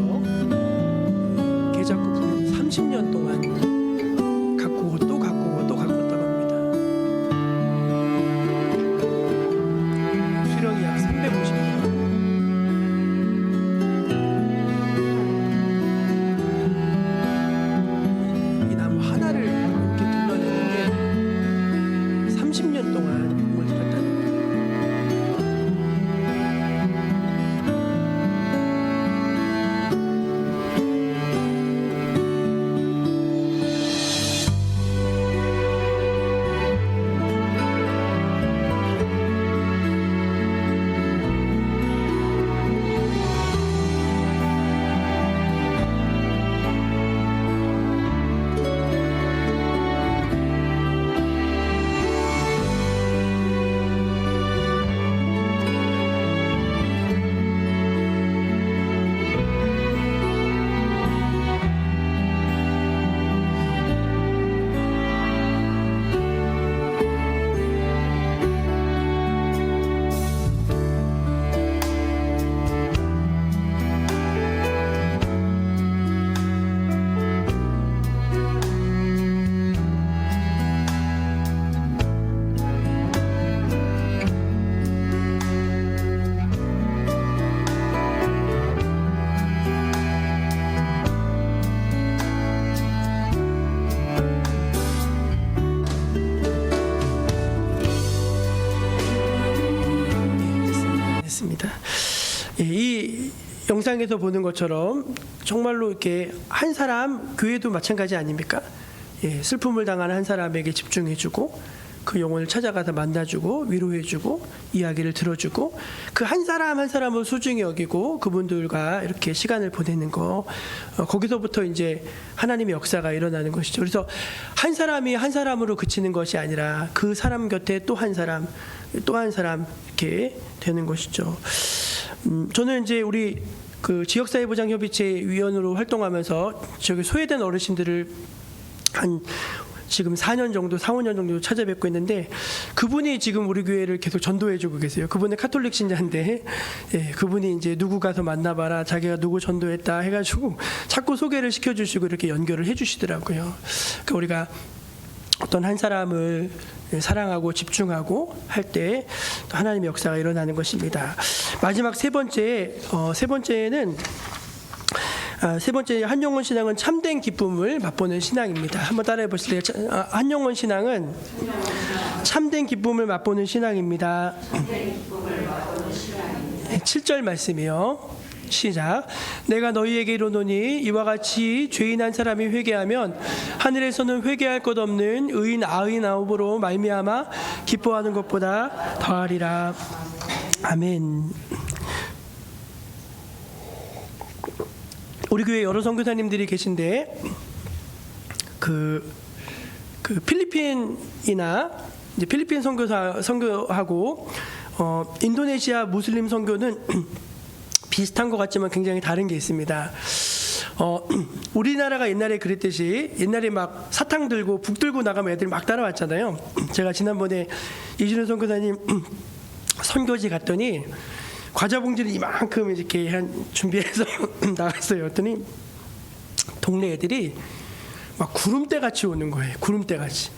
계작구 분에서 30년 동안 가꾸고 또 가꾸고 또 가꿨다고 합니다. 수령이 약 350년. 이 나무 하나를 이렇게 길러내는데 30년 동안 공을 들였다는 거예요. 영상에서 보는 것처럼 정말로 이렇게 한 사람, 교회도 마찬가지 아닙니까? 예, 슬픔을 당하는 한 사람에게 집중해주고 그 영혼을 찾아가서 만나주고 위로해주고 이야기를 들어주고 그 한 사람 한 사람을 소중히 여기고 그분들과 이렇게 시간을 보내는 거, 거기서부터 이제 하나님의 역사가 일어나는 것이죠. 그래서 한 사람이 한 사람으로 그치는 것이 아니라 그 사람 곁에 또 한 사람 또 한 사람 이렇게 되는 것이죠. 저는 이제 우리 그 지역사회보장협의체 위원으로 활동하면서 지역에 소외된 어르신들을 한 지금 4년 정도, 4, 5년 정도 찾아뵙고 있는데 그분이 지금 우리 교회를 계속 전도해주고 계세요. 그분은 카톨릭 신자인데 예, 그분이 이제 누구 가서 만나봐라, 자기가 누구 전도했다 해가지고 자꾸 소개를 시켜주시고 이렇게 연결을 해주시더라고요. 그러니까 우리가 어떤 한 사람을 사랑하고 집중하고 할 때 하나님의 역사가 일어나는 것입니다. 마지막 세 번째는 한영원 신앙은 참된 기쁨을 맛보는 신앙입니다. 한번 따라해 보실래요? 한영원 신앙은 참된 기쁨을 맛보는 신앙입니다. 7절 말씀이요. 시작. 내가 너희에게 이르노니 이와 같이 죄인 한 사람이 회개하면 하늘에서는 회개할 것 없는 의인 99으로 말미암아 기뻐하는 것보다 더하리라. 아멘. 우리 교회 여러 선교사님들이 계신데 그 필리핀이나 이제 필리핀 선교하고 인도네시아 무슬림 선교는 비슷한 것 같지만 굉장히 다른 게 있습니다. 우리나라가 옛날에 그랬듯이 옛날에 막 사탕 들고 북 들고 나가면 애들 막 따라왔잖아요. 제가 지난번에 이준현 선교사님 선교지 갔더니 과자 봉지를 이만큼 이렇게 준비해서 나갔어요. 그랬더니 동네 애들이 막 구름대 같이 오는 거예요. 구름대 같이.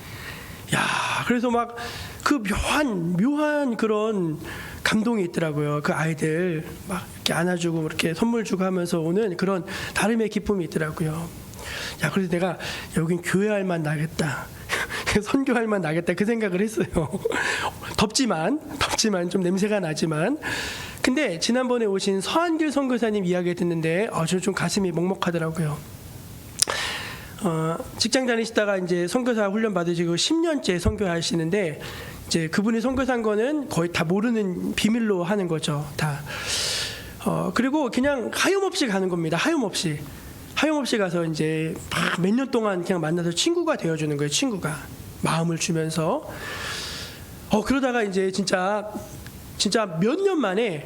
야, 그래서 막 그 묘한 그런 감동이 있더라고요. 그 아이들 막 이렇게 안아주고 이렇게 선물 주고 하면서 오는 그런 나름의 기쁨이 있더라고요. 야, 그래서 내가 여긴 교회할 만 나겠다. 선교할 만 나겠다 그 생각을 했어요. 덥지만 좀 냄새가 나지만. 근데 지난번에 오신 서한길 선교사님 이야기 듣는데 저 좀 가슴이 먹먹하더라고요. 직장 다니시다가 이제 선교사 훈련 받으시고 10년째 선교하시는데 이제 그분이 선교사한 거는 거의 다 모르는 비밀로 하는 거죠. 다. 그리고 그냥 하염없이 가는 겁니다. 하염없이 가서 이제 몇 년 동안 그냥 만나서 친구가 되어주는 거예요. 친구가 마음을 주면서. 그러다가 이제 진짜 몇 년 만에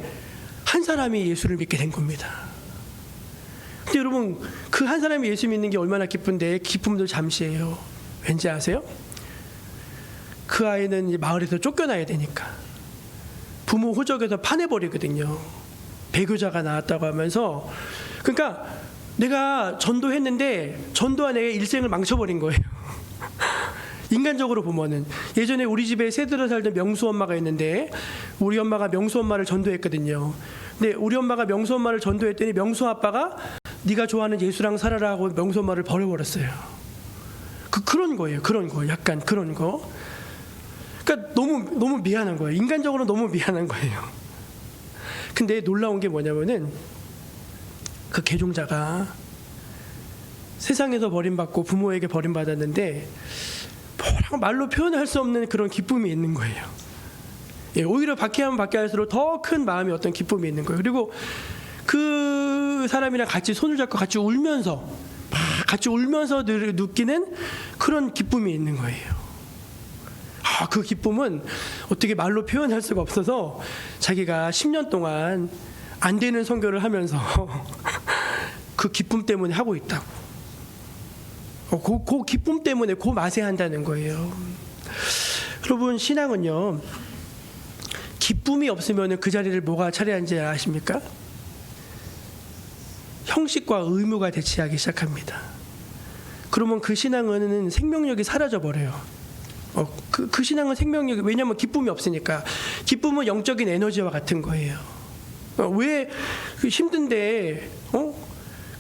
한 사람이 예수를 믿게 된 겁니다. 근데 여러분 그 한 사람이 예수 믿는 게 얼마나 기쁜데 기쁨도 잠시예요. 왠지 아세요? 그 아이는 이제 마을에서 쫓겨나야 되니까 부모 호적에서 파내버리거든요. 배교자가 나왔다고 하면서. 그러니까 내가 전도했는데 전도한 애의 일생을 망쳐버린 거예요. 인간적으로 보면은 예전에 우리 집에 새들어 살던 명수 엄마가 있는데 우리 엄마가 명수 엄마를 전도했거든요. 근데 우리 엄마가 명수 엄마를 전도했더니 명수 아빠가 네가 좋아하는 예수랑 살아라 하고 명수 엄마를 버려버렸어요. 그런 거예요. 그런 거. 약간 그런 거. 그러니까 너무 미안한 거예요. 인간적으로 너무 미안한 거예요. 근데 놀라운 게 뭐냐면은 그 개종자가 세상에서 버림받고 부모에게 버림받았는데 뭐라고 말로 표현할 수 없는 그런 기쁨이 있는 거예요. 예, 오히려 박해하면 박해할수록 더 큰 마음이 어떤 기쁨이 있는 거예요. 그리고 그 사람이랑 같이 손을 잡고 같이 울면서 느끼는 그런 기쁨이 있는 거예요. 그 기쁨은 어떻게 말로 표현할 수가 없어서 자기가 10년 동안 안 되는 선교를 하면서 그 기쁨 때문에 하고 있다고. 그 기쁨 때문에 그 맛에 한다는 거예요. 여러분 신앙은요. 기쁨이 없으면 그 자리를 뭐가 차지하는지 아십니까? 형식과 의무가 대치하기 시작합니다. 그러면 그 신앙은 생명력이 사라져 버려요. 그 신앙은 생명력이, 왜냐하면 기쁨이 없으니까. 기쁨은 영적인 에너지와 같은 거예요. 왜 힘든데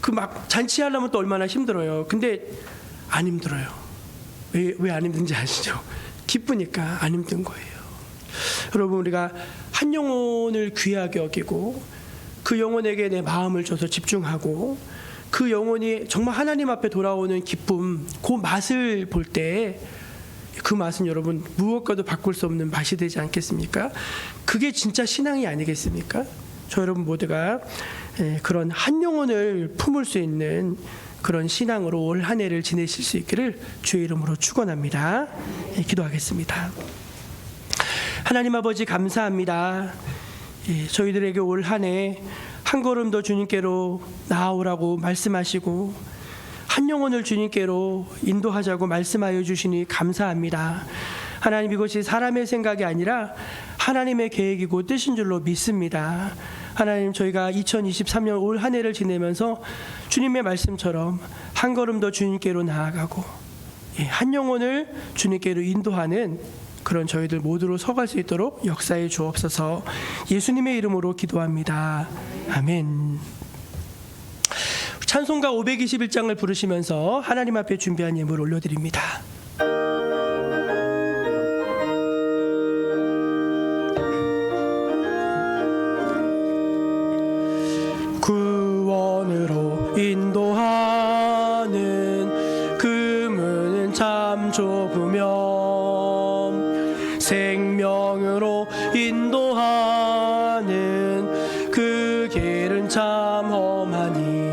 그 막 잔치하려면 또 얼마나 힘들어요. 근데 안 힘들어요. 왜 안 힘든지 아시죠? 기쁘니까 안 힘든 거예요. 여러분 우리가 한 영혼을 귀하게 여기고 그 영혼에게 내 마음을 줘서 집중하고 그 영혼이 정말 하나님 앞에 돌아오는 기쁨, 그 맛을 볼 때 그 맛은 여러분 무엇과도 바꿀 수 없는 맛이 되지 않겠습니까? 그게 진짜 신앙이 아니겠습니까? 저 여러분 모두가 그런 한 영혼을 품을 수 있는 그런 신앙으로 올 한 해를 지내실 수 있기를 주의 이름으로 축원합니다. 기도하겠습니다. 하나님 아버지 감사합니다. 저희들에게 올 한 해 한 걸음 더 주님께로 나아오라고 말씀하시고 한 영혼을 주님께로 인도하자고 말씀하여 주시니 감사합니다. 하나님, 이것이 사람의 생각이 아니라 하나님의 계획이고 뜻인 줄로 믿습니다. 하나님, 저희가 2023년 올 한 해를 지내면서 주님의 말씀처럼 한 걸음 더 주님께로 나아가고 한 영혼을 주님께로 인도하는 그런 저희들 모두로 서갈 수 있도록 역사해 주옵소서. 예수님의 이름으로 기도합니다. 아멘. 찬송가 521장을 부르시면서 하나님 앞에 준비한 예물 올려드립니다. 구원으로 인도하는 그 문은 참 좁으며 생명으로 인도하는 그 길은 참 험하니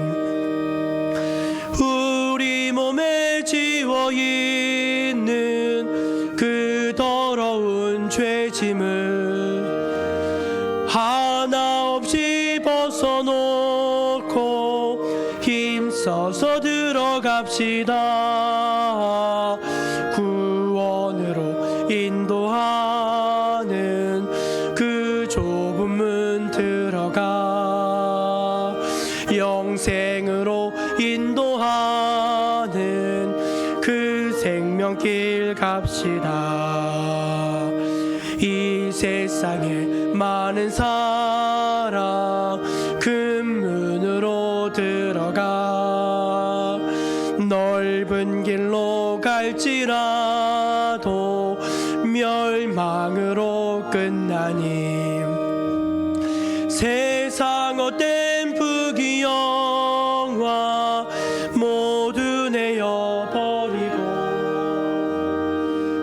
우리 몸에 지워 있는 그 더러운 죄짐을 하나 없이 벗어놓고 힘써서 들어갑시다. 구원으로 인도하는 그 좁은 문 들어가 영생으로 인도하는 그 생명길 갑시다. 이 세상에 많은 사람 큰 문으로 들어가 넓은 길로 갈지라도 멸망으로 끝나니 세상 헛된 부귀영화 모두 내어버리고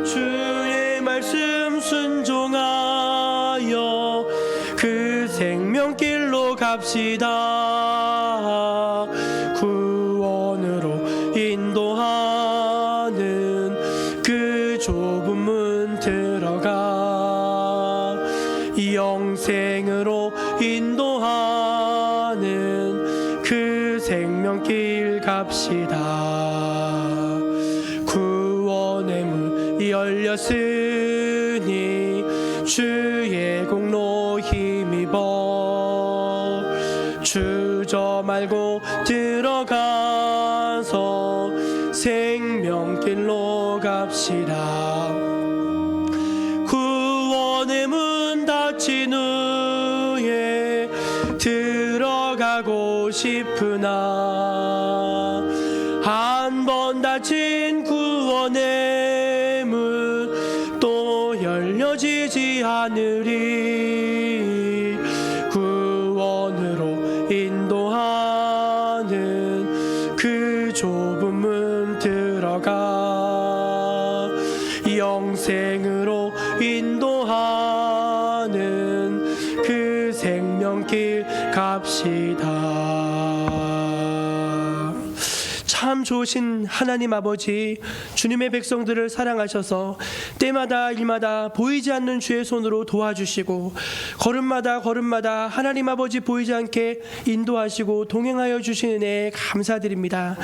주의 말씀 순종하여 그 생명길로 갑시다. 구원으로 인도하는 그 좁은 문 들어가 영생으로 인도하는 그 생명길 갑시다. 구원의 문이 열렸으니 주의 공로 힘입어 주저 말고 들어가서 생명길로 갑시다. 구원의 문 닫힌 후에 들어가고 싶으나 한 번 닫힌 구원의 문 또 열려지지 않으리. 구원으로 인도하는 그 좁은 문 들어가 영생으로 인도하는 그 생명길 갑시다. 참 좋으신 하나님 아버지, 주님의 백성들을 사랑하셔서 때마다 일마다 보이지 않는 주의 손으로 도와주시고 걸음마다 걸음마다 하나님 아버지 보이지 않게 인도하시고 동행하여 주시는 은혜에 감사드립니다.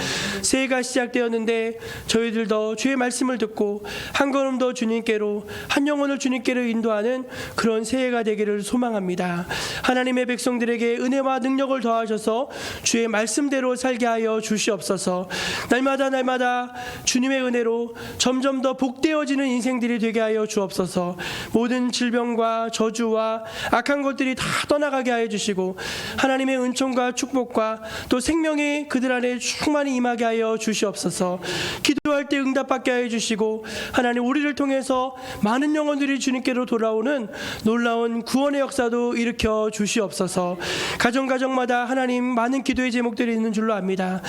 새해가 시작되었는데 저희들도 주의 말씀을 듣고 한 걸음 더 주님께로, 한 영혼을 주님께로 인도하는 그런 새해가 되기를 소망합니다. 하나님의 백성들에게 은혜와 능력을 더하셔서 주의 말씀대로 살게 하여 주시옵소서. 주옵소서. 날마다 주님의 은혜로 점점 더 복되어지는 인생들이 되게 하여 주옵소서. 모든 질병과 저주와 악한 것들이 다 떠나가게 하여 주시고 하나님의 은총과 축복과 또 생명이 그들 안에 충만히 임하게 하여 주시옵소서. 기도할 때 응답받게 하여 주시고 하나님 우리를 통해서 많은 영혼들이 주님께로 돌아오는 놀라운 구원의 역사도 일으켜 주시옵소서. 가정마다 하나님 많은 기도의 제목들이 있는 줄로 압니다.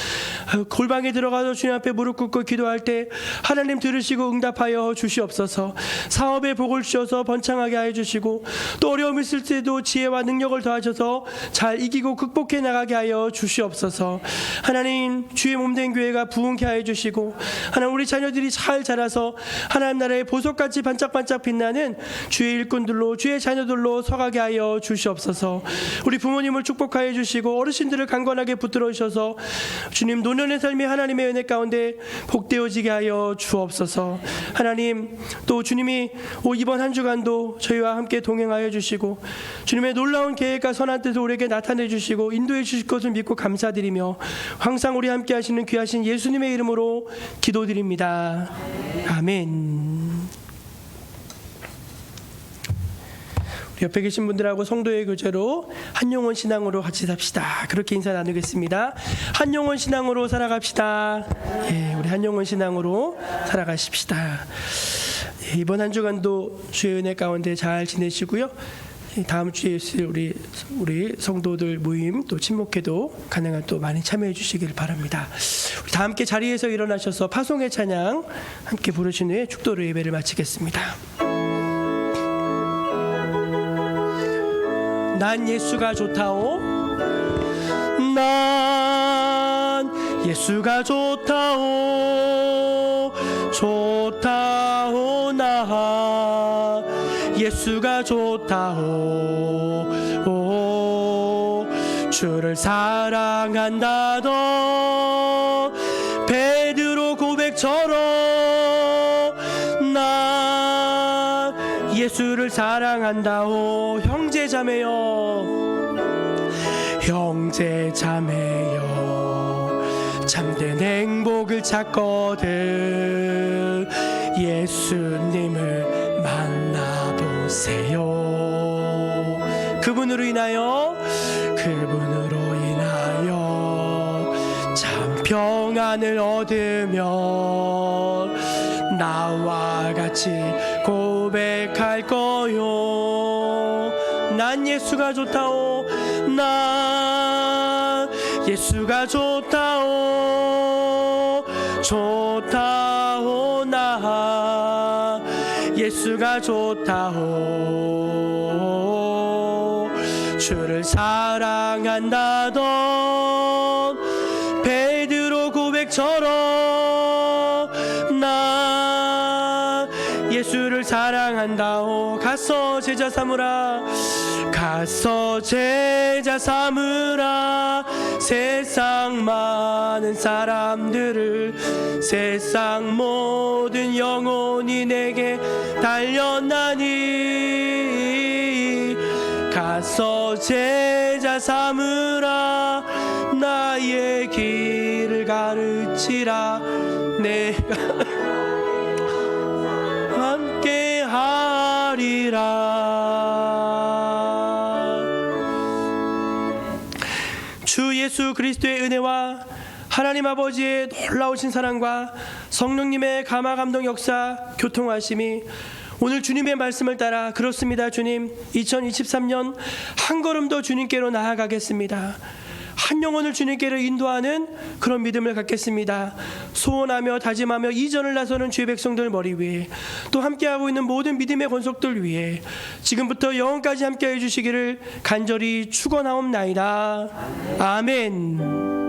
골방에 들어가서 주님 앞에 무릎 꿇고 기도할 때 하나님 들으시고 응답하여 주시옵소서. 사업에 복을 주셔서 번창하게 하여 주시고 또 어려움이 있을 때도 지혜와 능력을 더하셔서 잘 이기고 극복해 나가게 하여 주시옵소서. 하나님 주의 몸된 교회가 부흥케 하여 주시고 하나님 우리 자녀들이 잘 자라서 하나님 나라의 보석같이 반짝반짝 빛나는 주의 일꾼들로 주의 자녀들로 서가게 하여 주시옵소서. 우리 부모님을 축복하여 주시고 어르신들을 강건하게 붙들어 주셔서 주님 노년의 삶이 하나님의 은혜 가운데 복되어지게 하여 주옵소서. 하나님 또 주님이 이번 한 주간도 저희와 함께 동행하여 주시고 주님의 놀라운 계획과 선한 뜻을 우리에게 나타내 주시고 인도해 주실 것을 믿고 감사드리며 항상 우리 함께 하시는 귀하신 예수님의 이름으로 기도드립니다. 아멘. 옆에 계신 분들하고 성도의 교제로 한영원 신앙으로 같이 삽시다. 그렇게 인사 나누겠습니다. 한영원 신앙으로 살아갑시다. 예, 우리 한영원 신앙으로 살아가십시다. 예, 이번 한 주간도 주의 은혜 가운데 잘 지내시고요. 다음 주에 있을 우리 성도들 모임 또 친목회도 가능한 또 많이 참여해 주시길 바랍니다. 우리 다 함께 자리에서 일어나셔서 파송의 찬양 함께 부르신 후에 축도로 예배를 마치겠습니다. 난 예수가 좋다오. 난 예수가 좋다오. 좋다오. 나 예수가 좋다오. 오, 주를 사랑한다던 베드로 고백처럼 나 예수를 사랑한다오. 형제 자매여, 형제 자매여, 참된 행복을 찾거든 예수님을 만나보세요. 그분으로 인하여 참 평안을 얻으며 나와 같이 고백할 거요. 난 예수가 좋다오. 난 예수가 좋다오. 좋다오. 나 예수가 좋다오. 주를 사랑한다던 베드로 고백처럼 나 예수를 사랑한다오. 가서 제자 삼으라. 가서 제자 삼으라. 세상 많은 사람들을 세상 모든 영혼이 내게 달렸나니 가서 제자 삼으라. 나의 길을 가르치라. 내가 함께 하리라. 주 예수 그리스도의 은혜와 하나님 아버지의 놀라우신 사랑과 성령님의 감화 감동 역사 교통하심이 오늘 주님의 말씀을 따라 그렇습니다. 주님 2023년 한 걸음 더 주님께로 나아가겠습니다. 한 영혼을 주님께로 인도하는 그런 믿음을 갖겠습니다. 소원하며 다짐하며 이전을 나서는 주의 백성들 머리 위에 또 함께하고 있는 모든 믿음의 권속들 위에 지금부터 영원까지 함께해 주시기를 간절히 축원하옵나이다. 아멘.